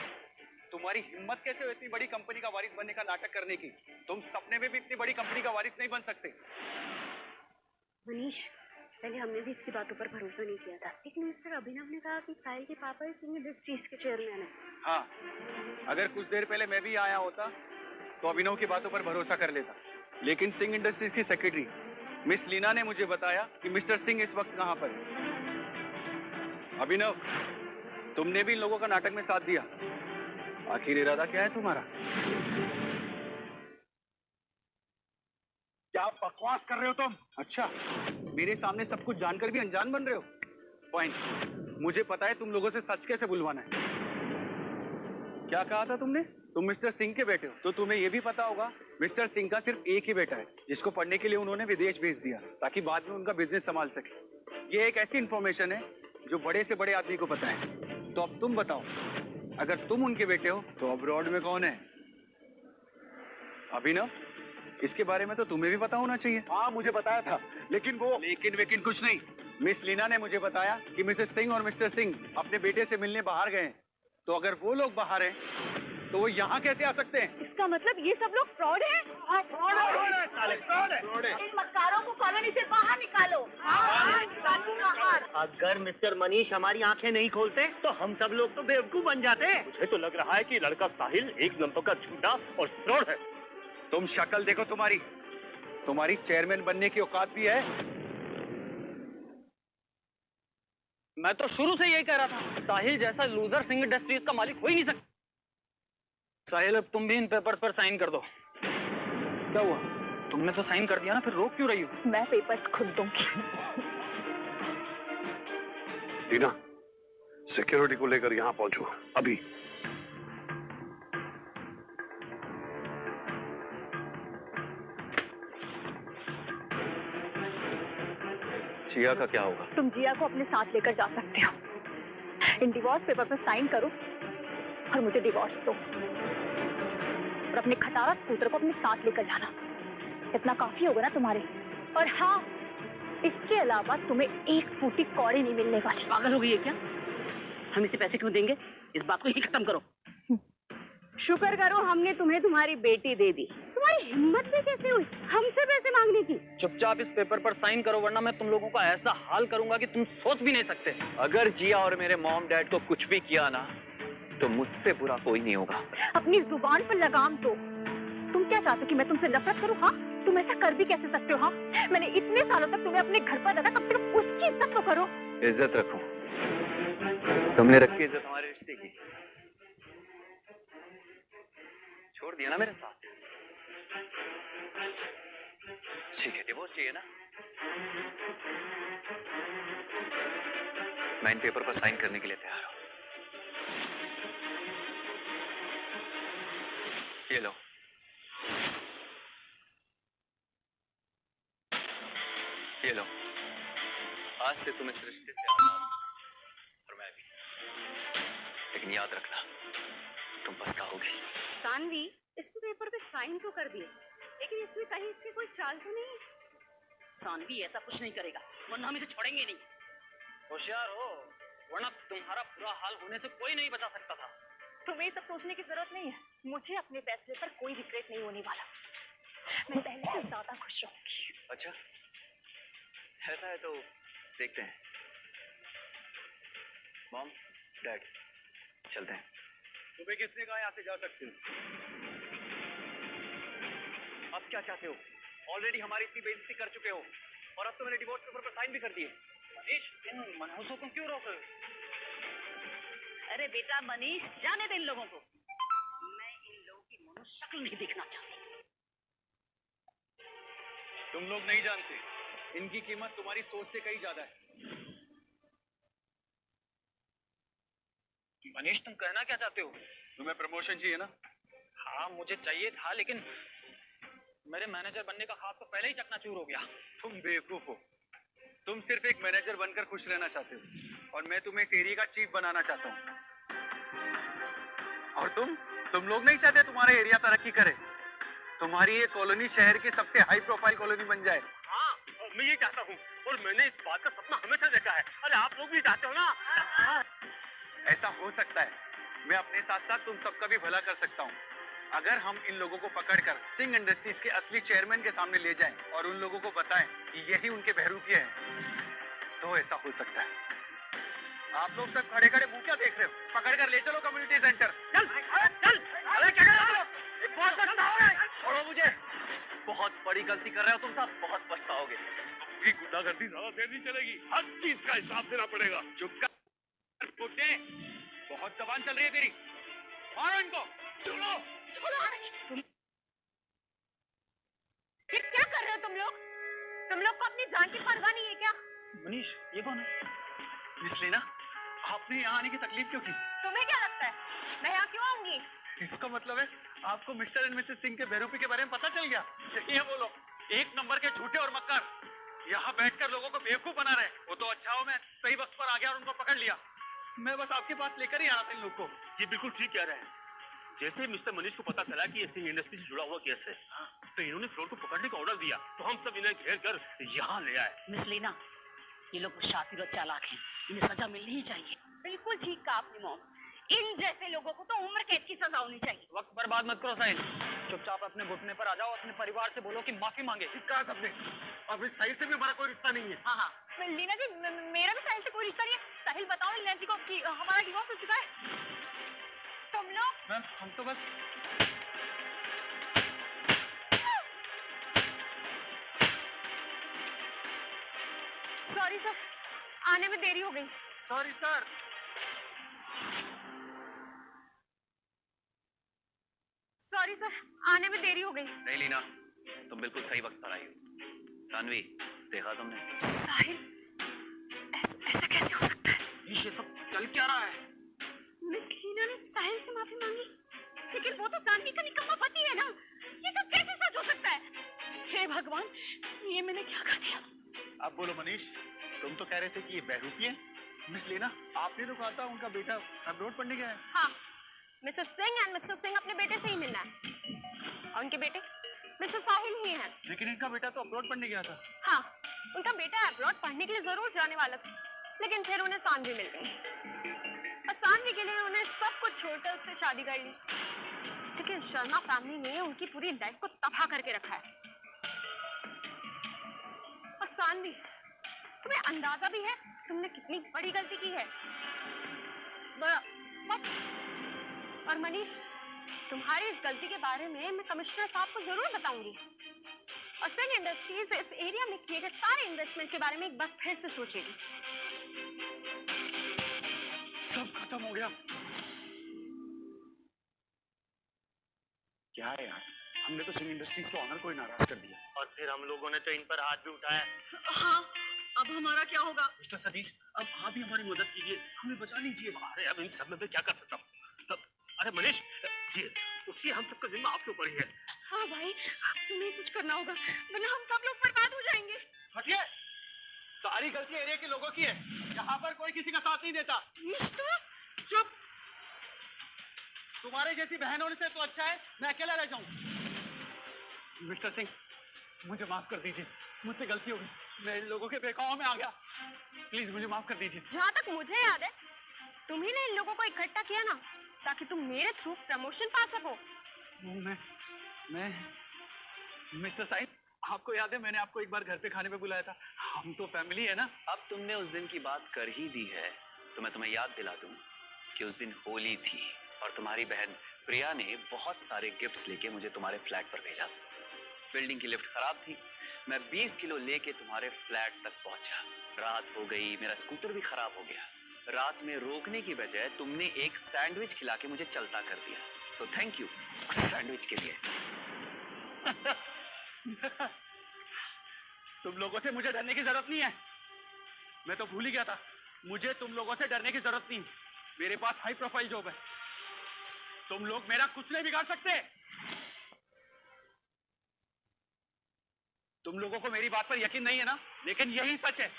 तुम्हारी हिम्मत कैसे हो इतनी बड़ी कंपनी का वारिस बनने का नाटक करने की? तुम सपने में भी इतनी बड़ी कंपनी का वारिस नहीं बन सकते। मनीष, पहले हमने भी इसकी बातों पर भरोसा नहीं किया था, लेकिन मिस्टर अभिनव ने कहा कि साहिल के पापा ही सिंह इंडस्ट्रीज के चेयरमैन है। हाँ, अगर कुछ देर पहले मैं भी आया होता तो अभिनव की बातों पर भरोसा कर लेता, लेकिन सिंह इंडस्ट्रीज की सेक्रेटरी मिस लीना ने मुझे बताया कि मिस्टर सिंह इस वक्त कहाँ पर है। अभिनव, तुमने भी इन लोगों का नाटक में साथ दिया। आखिर इरादा क्या है तुम्हारा? क्या बकवास कर रहे हो तुम? अच्छा, मेरे सामने सब कुछ जानकर भी अनजान बन रहे हो? पॉइंट, मुझे पता है तुम लोगों से सच कैसे बुलवाना है। क्या कहा था तुमने? तुम मिस्टर सिंह के बेटे हो, तो तुम्हें यह भी पता होगा मिस्टर सिंह का सिर्फ एक ही बेटा है जिसको पढ़ने के लिए उन्होंने विदेश भेज दिया ताकि बाद में उनका बिजनेस संभाल सके। ये एक ऐसी इंफॉर्मेशन है जो बड़े से बड़े आदमी को पता है। तो अब तुम बताओ, अगर तुम उनके बेटे हो तो अब्रॉड में कौन है? अभिनव, इसके बारे में तो तुम्हें भी पता होना चाहिए। हाँ, मुझे बताया था, लेकिन लेकिन कुछ नहीं। मिस लीना ने मुझे बताया कि मिसेस सिंह और मिस्टर सिंह अपने बेटे से मिलने बाहर गए। तो अगर वो लोग बाहर हैं, तो वो यहाँ कैसे आ सकते हैं? इसका मतलब ये सब लोग फ्रॉड हैं? हाँ, फ्रॉड है। इन मक्कारों को कॉलोनी से बाहर निकालो। अगर मिस्टर मनीष हमारी आंखें नहीं खोलते तो हम सब लोग तो बेवकूफ बन जाते। मुझे तो लग रहा है कि लड़का साहिल एक नंबर का झूठा और फ्रॉड है। तुम शक्ल देखो, तुम्हारी चेयरमैन बनने की औकात भी है? मैं तो शुरू से यही कह रहा था, साहिल जैसा लूजर सिंह इंडस्ट्रीज का मालिक हो ही नहीं सकता। साहिल, अब तुम भी इन पेपर्स पर साइन कर दो। क्या हुआ? तुमने तो साइन कर दिया ना, फिर रोक क्यों रही हो? मैं पेपर्स खुद दूंगी। टीना, सिक्योरिटी को लेकर यहाँ पहुंचो अभी। जिया का क्या होगा? तुम जिया को अपने साथ लेकर जा सकते हो। इन डिवोर्स पेपर पर साइन करो और मुझे डिवोर्स दो, और अपने खटारा स्कूटर को अपने साथ लेकर जाना। इतना काफी होगा ना तुम्हारे? और हाँ, इसके अलावा तुम्हें एक फूटी कौड़ी नहीं मिलने वाली। पागल हो गई है क्या? हम इसे पैसे क्यों देंगे? इस बात को ही खत्म करो। शुक्र करो हमने तुम्हें तुम्हारी बेटी दे दी। तुम्हारी हिम्मत भी कैसे हुई हमसे पैसे मांगने की? चुपचाप इस पेपर पर साइन करो, वरना मैं तुम लोगों का ऐसा हाल करूंगा कि तुम सोच भी नहीं सकते। अगर जिया और मेरे मॉम डैड को कुछ भी किया ना, तो मुझसे बुरा कोई नहीं होगा। अपनी जुबान पर लगाम दो। तुम क्या चाहते हो कि मैं तुमसे नफरत करूं? हाँ, तुम ऐसा कर भी कैसे सकते हो? हाँ, मैंने इतने सालों तक तुम्हें अपने घर पर रखा, कम से कम उसकी इज्जत तो करो। इज्जत रखो? तुमने रखी इज्जत हमारे रिश्ते की, छोड़ दिया ना मेरे साथ? ठीक है, डिवोर्स चाहिए ना? मैं इन पेपर पर साइन करने के लिए तैयार हूं। ये लो। ये लो, आज से तुम इस रिश्ते से आजाद और मैं भी। लेकिन याद रखना, तुम पछताओगी। सानवी, इसके पेपर पे साइन तो कर दिए, लेकिन इसमें कहीं इसकी कोई चाल तो नहीं? सानवी ऐसा कुछ नहीं करेगा, वरना हम इसे छोड़ेंगे नहीं। होशियार हो, वरना तुम्हारा बुरा हाल होने से कोई नहीं बचा सकता था। तुम्हें ये सब सोचने की जरूरत नहीं है। मुझे अपने फैसले पर कोई रिग्रेट नहीं होने वाला। मैं पहले से ज्यादा खुश रहूंगी। अच्छा, ऐसा है तो देखते हैं। मॉम, डैड, चलते हैं। तुम्हें किसने कहा यहाँ से जा सकते हो? अब क्या चाहते हो? ऑलरेडी हमारी इतनी बेइज्जती कर चुके हो और अब तो मैंने डिवोर्स पेपर पर साइन भी कर दिए। मनीष, इन मनहूसों को क्यों रोक रहे हो? अरे बेटा मनीष, जाने दे इन लोगों को। मैं इन लोगों की मनुष्य शक्ल नहीं देखना चाहती। तुम लोग नहीं जानते, इनकी कीमत तुम्हारी सोच से कहीं ज्यादा है। मनीष, तुम कहना क्या चाहते हो? तुम्हें प्रमोशन चाहिए ना? हाँ, मुझे चाहिए था, लेकिन मेरे मैनेजर बनने का ख्वाब तो पहले ही चकनाचूर हो गया। तुम बेवकूफ हो। तुम सिर्फ एक मैनेजर बनकर खुश रहना चाहते हो और मैं तुम्हें इस एरिया का चीफ बनाना चाहता हूँ। और तुम लोग नहीं चाहते तुम्हारा एरिया तरक्की करे, तुम्हारी ये कॉलोनी शहर की सबसे हाई प्रोफाइल कॉलोनी बन जाए। हाँ, मैं ये चाहता हूँ और मैंने इस बात का सपना हमेशा देखा है। अरे आप लोग भी चाहते हो ना? ऐसा हो सकता है। मैं अपने साथ साथ तुम सबका भी भला कर सकता हूँ। अगर हम इन लोगों को पकड़कर सिंह इंडस्ट्रीज के असली चेयरमैन के सामने ले जाएं और उन लोगों को बताएं कि यही उनके बहरूपिये हैं, तो ऐसा हो सकता है। आप लोग सब खड़े खड़े मुंह क्या देख रहे हो? पकड़कर ले चलो कम्युनिटी सेंटर। चल चल। अरे क्या कर रहे हो? एक बहुत पछताओगे। छोड़ो मुझे। बहुत बड़ी गलती कर रहे हो तुम सब, बहुत पछताओगे। ये गुंडागर्दी ज्यादा देर नहीं चलेगी, हर चीज का हिसाब देना पड़ेगा। चुप कर कुत्ते, बहुत जबान चल रही है तेरी। मारो इनको। चलो। ये क्या कर रहे हो तुम लोग? तुम लोग को अपनी जान की परवाह नहीं है क्या? मनीष, ये कौन है? मिस लीना, आपने यहाँ आने की तकलीफ क्यों की? तुम्हें क्या लगता है मैं यहाँ क्यों आऊंगी? इसका मतलब है आपको मिस्टर एंड मिसेस सिंह के बहरूपी के बारे में पता चल गया? ये बोलो, एक नंबर के झूठे और मक्कार यहाँ बैठकर लोगों को बेवकूफ बना रहे। वो तो अच्छा हो मैं सही वक्त पर आ गया और उनको पकड़ लिया। मैं बस आपके पास लेकर ही आना था इन लोग को। ये बिल्कुल ठीक कह रहे हैं। जैसे मिस्टर मनीष को पता चला कि ये सिंह इंडस्ट्री से जुड़ा हुआ केस है, तो इन्होंने फ्लोर को पकड़ने का ऑर्डर दिया, तो हम सब इन्हें घेर कर यहाँ ले आए। मिस लीना, ये लोग शातिर और चालाक हैं, इन्हें सजा मिलनी ही चाहिए। बिल्कुल ठीक कहा आपने मॉम, इन जैसे लोगों को तो उम्र कैद की सजा होनी चाहिए। वक्त बर्बाद मत करो साहिल, चुपचाप अपने घुटने पर आ जाओ, अपने परिवार से बोलो कि माफी मांगे। कहा सबने, अब इस साइड से भी हमारा कोई रिश्ता नहीं है। हाँ हाँ, लीना जी मेरा भी साहिल से कोई रिश्ता नहीं है। साहिल बताओ लीना जी को कि हमारा डिवोर्स हो चुका है। तुम लोग मैम, हम तो बस सॉरी सर, आने में देरी हो गई। Sorry sir. सॉरी सर, आने में देरी हो गई। नहीं लीना, तुम बिल्कुल सही वक्त पर आई हो। सानवी, देखा तुमने? साहिल, ऐसा कैसे हो सकता है? ये सब चल क्या रहा है? मिस लीना ने साहिल से माफी मांगी, लेकिन वो तो सानवी का निकम्मा पति है ना। ये सब कैसे सच हो सकता है? हे भगवान, ये मैंने क्या कर दिया? अब बोलो मनीष, तुम तो कह रहे थे कि ये बहरूपी है। मिस लीना, आपने तो कहा था उनका बेटा अब्रॉड पढ़ने गया है। हाँ, Mrs Singh and mister Singh अपने बेटे से ही मिलना है और उनके बेटे मिस्टर साहिल ही हैं। लेकिन इनका बेटा तो अब्रॉड पढ़ने गया था। हाँ, उनका बेटा अब्रॉड पढ़ने के लिए जरूर जाने वाला था, लेकिन फिर उन्हें सानवी मिल गई और सानवी के लिए उन्हें सब कुछ छोड़कर उससे शादी कर ली। लेकिन शर्मा फैमिली ने उनकी पूरी लाइफ को तबाह करके रखा है। और सानवी, तुम्हें अंदाजा भी है तुमने कितनी बड़ी गलती की है? और मनीष, तुम्हारी इस गलती के बारे में मैं कमिश्नर साहब को जरूर बताऊंगी। और सिंह इंडस्ट्रीज इस एरिया में किए गए सारे इन्वेस्टमेंट के बारे में एक बार फिर से सोचेगी। सब खत्म हो गया। क्या है यार, हमने तो सिंह इंडस्ट्रीज के ऑनर को ही नाराज कर दिया। और फिर हम लोगों ने तो इन पर हाथ भी उठाया। हाँ, अब हमारा क्या होगा? मिस्टर सतीश, अब आप भी हमारी मदद कीजिए, हमें बचा लीजिए। अरे अब इन सब में मैं क्या कर सकता हूँ? अरे मनीष जी, उठिए, हम सबका जिम्मा आपके ऊपर ही है। हाँ भाई, तुम्हें कुछ करना होगा, वरना हम सब लोग बर्बाद हो जाएंगे। हटिए, सारी गलती एरिया के लोगों की है। यहाँ पर कोई किसी का साथ नहीं देता। मिस्टर, चुप। तुम्हारे जैसी बहन होने से तो अच्छा है मैं अकेला रह जाऊं। मिस्टर सिंह, मुझे माफ कर दीजिए, मुझसे गलती हो गई, मैं इन लोगों के बेकाओं में आ गया। प्लीज मुझे माफ कर दीजिए। जहाँ तक मुझे याद है, तुम्ही ने इन लोगों को इकट्ठा किया ना, ताकि तुम मेरे थ्रू प्रमोशन पा सको। मैं मिस्टर साहिब, आपको याद है मैंने आपको एक बार घर पे खाने पे बुलाया था? हम तो फैमिली है ना। अब तुमने उस दिन की बात कर ही दी है तो मैं तुम्हें याद दिला दूं कि उस दिन होली थी और तुम्हारी बहन प्रिया ने बहुत सारे गिफ्ट्स लेके मुझे तुम्हारे फ्लैट पर भेजा। बिल्डिंग की लिफ्ट खराब थी, मैं 20 किलो लेके तुम्हारे फ्लैट तक पहुंचा। रात हो गई, मेरा स्कूटर भी खराब हो गया। रात में रोकने की बजाय तुमने एक सैंडविच खिला के मुझे चलता कर दिया। सो थैंक यू सैंडविच के लिए। तुम लोगों से मुझे डरने की जरूरत नहीं है, मैं तो भूल ही गया था। मुझे तुम लोगों से डरने की जरूरत नहीं, मेरे पास हाई प्रोफाइल जॉब है। तुम लोग मेरा कुछ नहीं बिगाड़ सकते। तुम लोगों को मेरी बात पर यकीन नहीं है ना, लेकिन यही सच है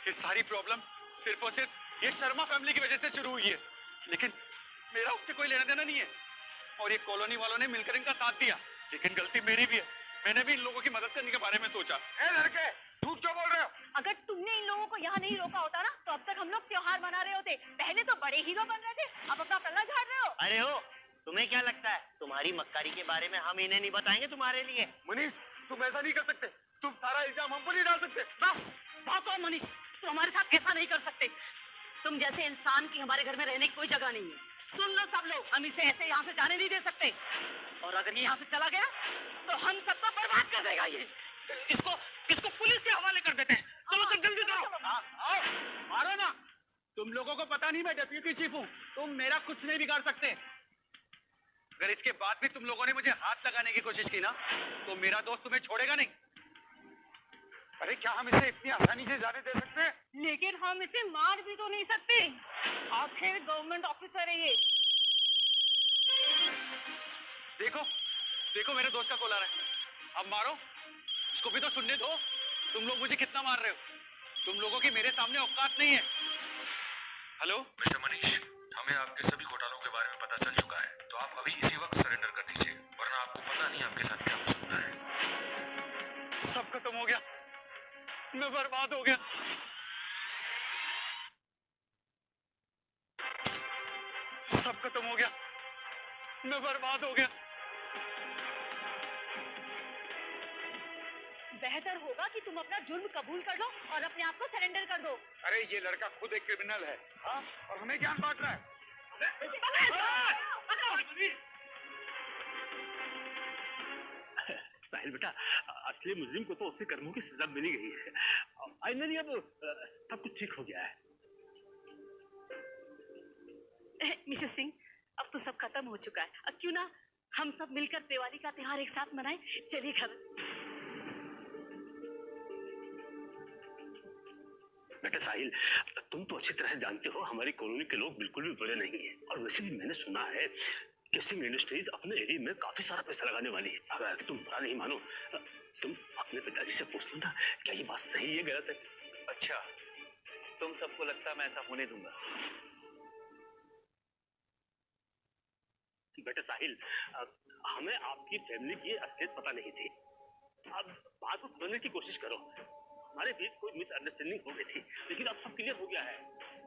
कि सारी प्रॉब्लम सिर्फ और सिर्फ ये शर्मा फैमिली की वजह से शुरू हुई है। लेकिन मेरा उससे कोई लेना देना नहीं है और ये कॉलोनी वालों ने मिलकर इनका साथ दिया, लेकिन गलती मेरी भी है। मैंने भी इन लोगों की मदद करने के बारे में सोचा। ए लड़के, झूठ क्यों बोल रहे हो? अगर तुमने इन लोगों को यहाँ नहीं रोका होता ना, तो अब तक हम लोग त्योहार मना रहे होते। पहले तो बड़े हीरो बन रहे थे, अब अपना पल्ला झाड़ रहे हो। अरे हो, तुम्हें क्या लगता है तुम्हारी मक्कारी के बारे में हम इन्हें नहीं बताएंगे तुम्हारे लिए? मनीष, तुम ऐसा नहीं कर सकते, तुम सारा इल्जाम हम पर नहीं डाल सकते। बस बहुत हो मनीष, तुम हमारे साथ ऐसा नहीं कर सकते। तुम जैसे इंसान की हमारे घर में रहने की कोई जगह नहीं है। सुन लो सब लोग, हम इसे ऐसे यहाँ से जाने नहीं दे सकते, और अगर ये यहाँ से चला गया तो हम सबको बर्बाद कर देगा ये। इसको पुलिस के हवाले कर देते हैं। चलो सब जल्दी करो। आओ, मारो ना। तुम लोगों को पता नहीं मैं डेप्यूटी चीफ हूँ, तुम मेरा कुछ नहीं बिगाड़ सकते। अगर इसके बाद भी तुम लोगों ने मुझे हाथ लगाने की कोशिश की ना, तो मेरा दोस्त तुम्हें छोड़ेगा नहीं। अरे क्या हम इसे इतनी आसानी से जाने दे सकते हैं? लेकिन हम इसे मार भी तो नहीं सकते, आखिर गवर्नमेंट ऑफिसर है ये। देखो देखो, मेरे दोस्त का कॉल आ रहा है। अब मारो, उसको भी तो सुनने दो। तुम लोग मुझे कितना मार रहे हो? तुम लोगों की मेरे सामने औकात नहीं है। हेलो मिस्टर मनीष, हमें आपके सभी घोटालों के बारे में पता चल चुका है, तो आप अभी इसी वक्त सरेंडर कर दीजिए, वरना आपको पता नहीं आपके साथ क्या हो सकता है। सब खत्म हो गया, मैं बर्बाद हो गया। सब खत्म हो गया, मैं बर्बाद हो गया। बेहतर होगा कि तुम अपना जुर्म कबूल कर लो और अपने आप को सरेंडर कर दो। अरे ये लड़का खुद एक क्रिमिनल है, हाँ? और हमें ज्ञान बांट रहा है। साहिल बेटा, असली मुजरिम को तो उसके कर्मों की सजा मिली गई है। फाइनली अब सब कुछ ठीक हो गया है। मिसेस सिंह, अब तो सब खत्म हो चुका है। अब क्यों ना हम सब मिलकर दिवाली का त्योहार एक साथ मनाएं। चलिए घर। बेटा साहिल, तुम तो अच्छी तरह से जानते हो हमारी कॉलोनी के लोग बिल्कुल भी बुरे नहीं है, और वैसे भी मैंने सुना है कि सिंह इंडस्ट्रीज अपने एरिया में काफी सारा पैसा लगाने वाली है। अगर तुम बुरा नहीं मानो, तुम अपने पिताजी से पूछ लो ना, क्या ये बात सही है गलत है? अच्छा, तुम सबको लगता है मैं ऐसा होने दूंगा? बेटा साहिल, हमें आपकी फैमिली की असलियत पता नहीं थी। अब बात को समझने की कोशिश करो। हमारे बीच कोई मिसअंडरस्टैंडिंग हो गई थी, लेकिन अब सब क्लियर हो गया है।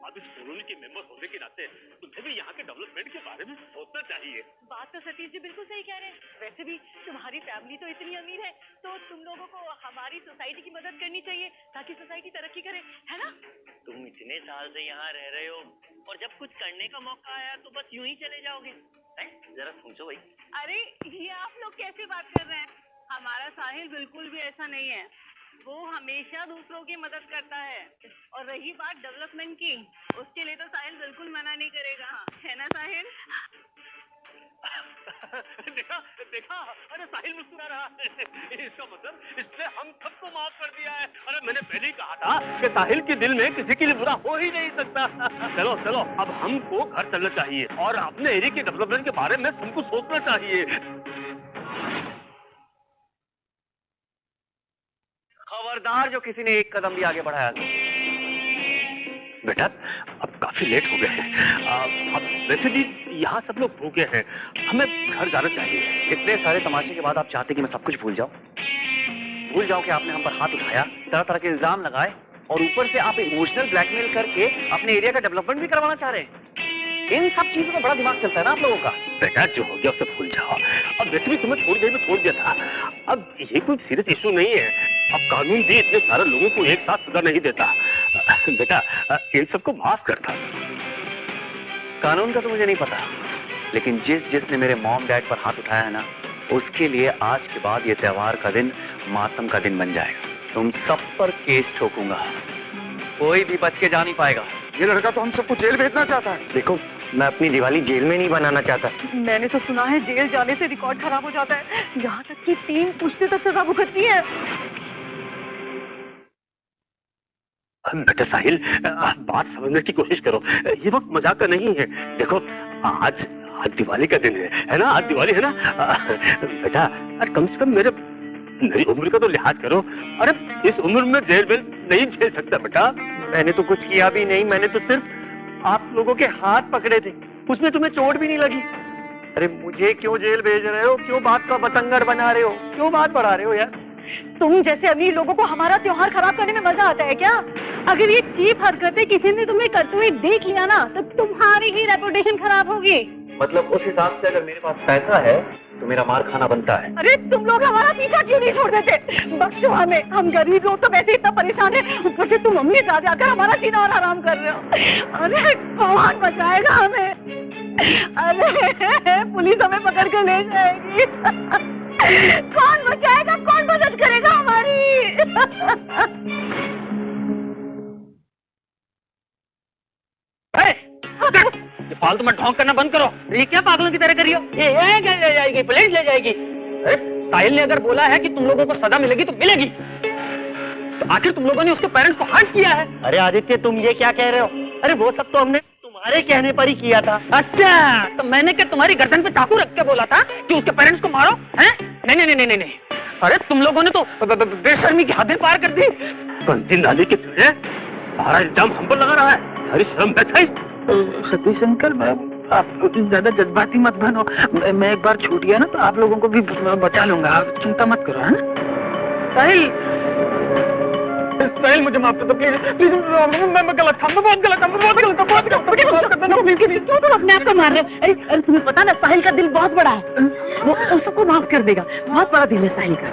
अब इस कॉलोनी के मेंबर होने के नाते तुम्हें भी यहाँ के डेवलपमेंट के बारे में सोचना चाहिए। बात तो सतीश जी बिल्कुल सही कह रहे हैं। वैसे भी तुम्हारी फैमिली तो इतनी अमीर है, तो तुम लोगों को हमारी सोसाइटी की मदद करनी चाहिए ताकि सोसाइटी तरक्की करे, है ना? तुम इतने साल से यहाँ रह रहे हो और जब कुछ करने का मौका आया तो बस यूं ही चले जाओगे? जरा सोचो भाई। अरे ये आप लोग कैसे बात कर रहे हैं? हमारा साहिल बिल्कुल भी ऐसा नहीं है, वो हमेशा दूसरों की मदद करता है। और रही बात डेवलपमेंट की, उसके लिए तो साहिल बिल्कुल मना नहीं करेगा, है ना साहिल? देखा देखा, अरे साहिल मुस्कुरा रहा है। इसका मतलब इसने हम सबको माफ कर दिया है। अरे मैंने पहले ही कहा था कि साहिल के दिल में किसी के लिए बुरा हो ही नहीं सकता। चलो चलो, अब हमको घर चलना चाहिए और अपने एरिया के डेवलपमेंट के बारे में सबको सोचना चाहिए। खबरदार जो किसी ने एक कदम भी आगे बढ़ाया तो। बेटा अब काफी लेट हो गए हैं। अब वैसे भी यहाँ सब लोग भूखे हैं, हमें घर जाना चाहिए। इतने सारे तमाशे के बाद आप चाहते कि मैं सब कुछ भूल जाऊं? भूल जाओ कि आपने हम पर हाथ उठाया, तरह तरह के इल्जाम लगाए और ऊपर से आप इमोशनल ब्लैकमेल करके अपने एरिया का डेवलपमेंट भी करवाना चाह रहे हैं। इन सब चीजों में बड़ा दिमाग चलता है ना आप लोगों का। बेटा जो हो गया उसे भूल जाओ। अब वैसे भी तुम्हें थोड़ी देर में छोड़ दिया था, अब ये कोई सीरियस इशू नहीं है। अब कानून भी इतने सारे लोगों को एक साथ सजा नहीं देता। बेटा इन सबको माफ करता। कानून का तो मुझे नहीं पता, लेकिन जिसने मेरे मॉम डैड पर हाथ उठाया है ना, उसके लिए आज के बाद ये त्योहार का दिन मातम का दिन बन जाएगा। तुम सब पर केस ठोकूंगा, कोई भी बच के जा नहीं पाएगा। ये लड़का तो हम सबको जेल भेजना चाहता है। देखो, मैं अपनी दिवाली जेल में नहीं बनाना चाहता। मैंने तो सुना है जेल जाने से रिकॉर्ड खराब हो जाता है, यहाँ तक कि 3 पुश्ते तक सजा भुगतनी है। बेटा साहिल, बात समझने की कोशिश करो, ये वक्त मजाक का नहीं है। देखो आज दिवाली का दिन है ना, आज दिवाली है ना। बेटा कम से कम मेरी उम्र का तो लिहाज करो। अरे इस उम्र में जेल बेल नहीं झेल सकता बेटा। मैंने तो कुछ किया भी नहीं, मैंने तो सिर्फ आप लोगों के हाथ पकड़े थे, उसमें तुम्हें चोट भी नहीं लगी। अरे मुझे क्यों जेल भेज रहे हो? क्यों बात का बतंगड़ बना रहे हो? क्यों बात बढ़ा रहे हो यार? तुम जैसे अमीर लोगों को हमारा त्योहार खराब करने में मजा आता है क्या? अगर ये चीप हरकतें किसी ने तुम्हें करते हुए देख लिया ना, तो तुम्हारी ही रेपुटेशन खराब होगी। मतलब उस हिसाब से अगर मेरे पास पैसा है तो मेरा मार खाना बनता है। अरे तुम लोग हमारा पीछा क्यों नहीं छोड़ देते? बख्शो हमें, हम गरीब लोग तो वैसे इतना परेशान है, ऊपर से तुम अमीर जा जाकर हमारा जीना और हराम कर रहे हो। अरे कौन बचाएगा हमें? अरे पुलिस हमें पकड़ कर ले जाएगी। कौन बचाएगा, कौन मदद करेगा हमारी? ये फालतू में ढोंग करना बंद करो। ये क्या पागलों की तरह करी हो? ये ले जाएगी, पुलिस ले जाएगी। अरे साहिल ने अगर बोला है कि तुम लोगों को सजा मिलेगी तो मिलेगी, तो आखिर तुम लोगों ने उसके पेरेंट्स को हर्ट किया है। अरे आदित्य, तुम ये क्या कह रहे हो? अरे वो सब तो हमने तुम्हारे कहने पर ही किया था। अच्छा, तो मैंने क्या तुम्हारी गर्दन पे चाकू रख के बोला था कि उसके पेरेंट्स को मारो? हैं? नहीं। अरे तुम लोगों ने तो बेशर्मी की हदें पार कर दी। बंदी नाली के तुझे सारा इल्जाम हम पर लगा रहा है। सारी शर्म वैसा ही। सतीश अंकल, आप ज्यादा जज्बाती मत बनो। मैं एक बार छूट गया ना तो आप लोगों को भी बचा लूंगा, आप चिंता मत करो। है ना साहिल, मुझे माफ कर दो प्लीज प्लीज। मैं गलत था, मैं बहुत गलत था, प्लीज। तुम अपने आप को मार रहे हो। अरे तुम्हें पता ना, साहिल का दिल बहुत बड़ा है, वो सबको माफ कर देगा। बहुत बड़ा दिल है साहिल का।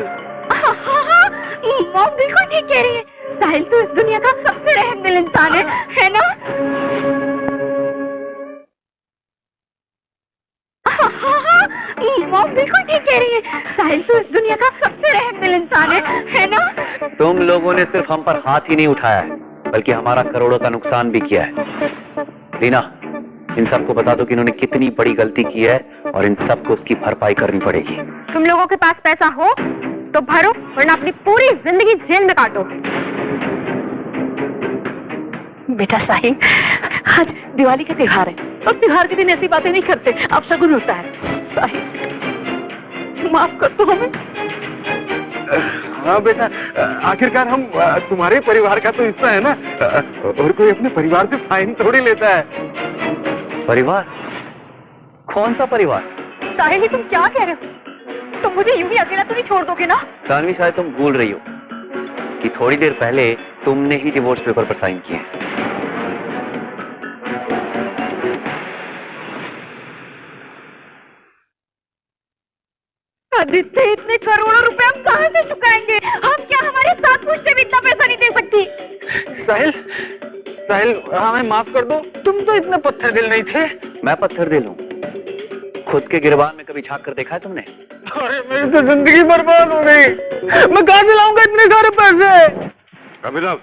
हाँ, मॉम बिल्कुल ठीक कह रही है। साहिल तो इस दुनिया का सबसे रहमदिल इंसान है ना? मॉम बिल्कुल ठीक कह रही है। साहिल तो इस दुनिया का सबसे रहमदिल इंसान है ना? तुम लोगों ने सिर्फ हम पर हाथ ही नहीं उठाया है, बल्कि हमारा करोड़ों का नुकसान भी किया है। रीना, इन सबको बता दो कि इन्होंने कितनी बड़ी गलती की है और इन सबको उसकी भरपाई करनी पड़ेगी। तुम लोगों के पास पैसा हो तो भरो, वरना अपनी पूरी जिंदगी जेल में काटो। बेटा साहिल, आज दिवाली का त्योहार है और त्योहार के दिन ऐसी बातें नहीं करते, अब शगुन होता है। साहिल माफ कर दो हमें। हाँ बेटा, आखिरकार हम तुम्हारे परिवार का तो हिस्सा है ना, और कोई अपने परिवार से फाइन थोड़ी लेता है। परिवार? कौन सा परिवार? साहिल, तुम क्या कह रहे हो? तुम मुझे यूं ही अकेला तो नहीं छोड़ दोगे ना? सानवी, शायद तुम भूल रही हो कि थोड़ी देर पहले तुमने ही डिवोर्स पेपर पर साइन किए। आदित्य, इतने करोड़ों रुपए हम कहां से चुकाएंगे? हम क्या हमारे साथ पुश्ते भी इतना पैसा नहीं दे सकती? साहिल, हमें माफ कर दो। तुम तो इतने पत्थर दिल नहीं थे। मैं पत्थर दिल हूँ? खुद के गिरबान में कभी झांक कर देखा है तुमने? अरे मेरी तो जिंदगी बर्बाद हो गई, मैं कहां से लाऊंगा इतने सारे पैसे? अभिनव,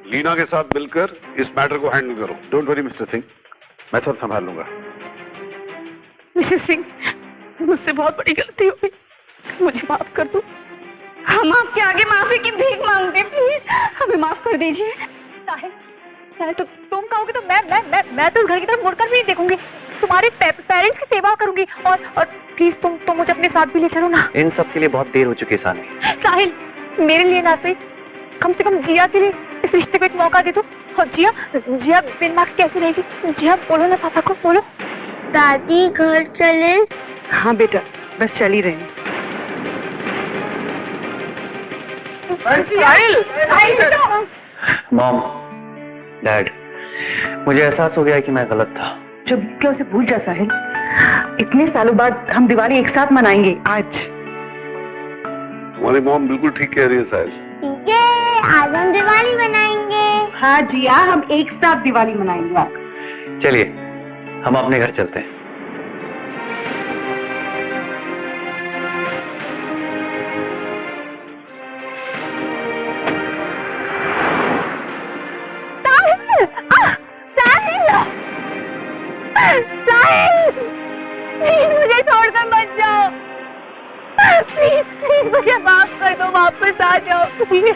लीना के साथ मिलकर इस मैटर को हैंडल करो। डोंट वरी मिस्टर सिंह, मैं सब संभाल लूंगा। मिसेस सिंह, मुझसे बहुत बड़ी गलती हो गई, मुझे माफ कर दो। हम आपके आगे माफी की भीख मांगते, प्लीज हमें माफ कर दीजिए। साहिल, साहिल तो तुम कहोगे तो मैं तो उस घर की तरफ मुड़कर भी नहीं देखूंगी, तुम्हारे पेरेंट्स की सेवा करूंगी, और प्लीज तुम मुझे अपने साथ भी ले चलो ना। इन सब के लिए बहुत देर हो चुकी है सानी। साहिल, मेरे लिए ना सही, कम से कम जिया के लिए इस रिश्ते को एक मौका दे दो। और जिया बिन माँ की कैसे रहेगी? जिया बोलो ना पापा को, बोलो। दादी घर चले? हाँ बेटा, बस चल ही रहे हैं। मॉम, डैड, मुझे एहसास हो गया कि मैं गलत था। चुप क्या, उसे भूल जा साहिल। इतने सालों बाद हम दिवाली एक साथ मनाएंगे आज। तुम्हारी मॉम बिल्कुल ठीक कह रही है साहिल। ये आज हम दिवाली मनाएंगे। हाँ जिया, हम एक साथ दिवाली मनाएंगे। चलिए हम अपने घर चलते हैं। प्लीज मुझे छोड़कर मत जाओ, प्लीज मुझे माफ कर दो, वापस आ जाओ प्लीज।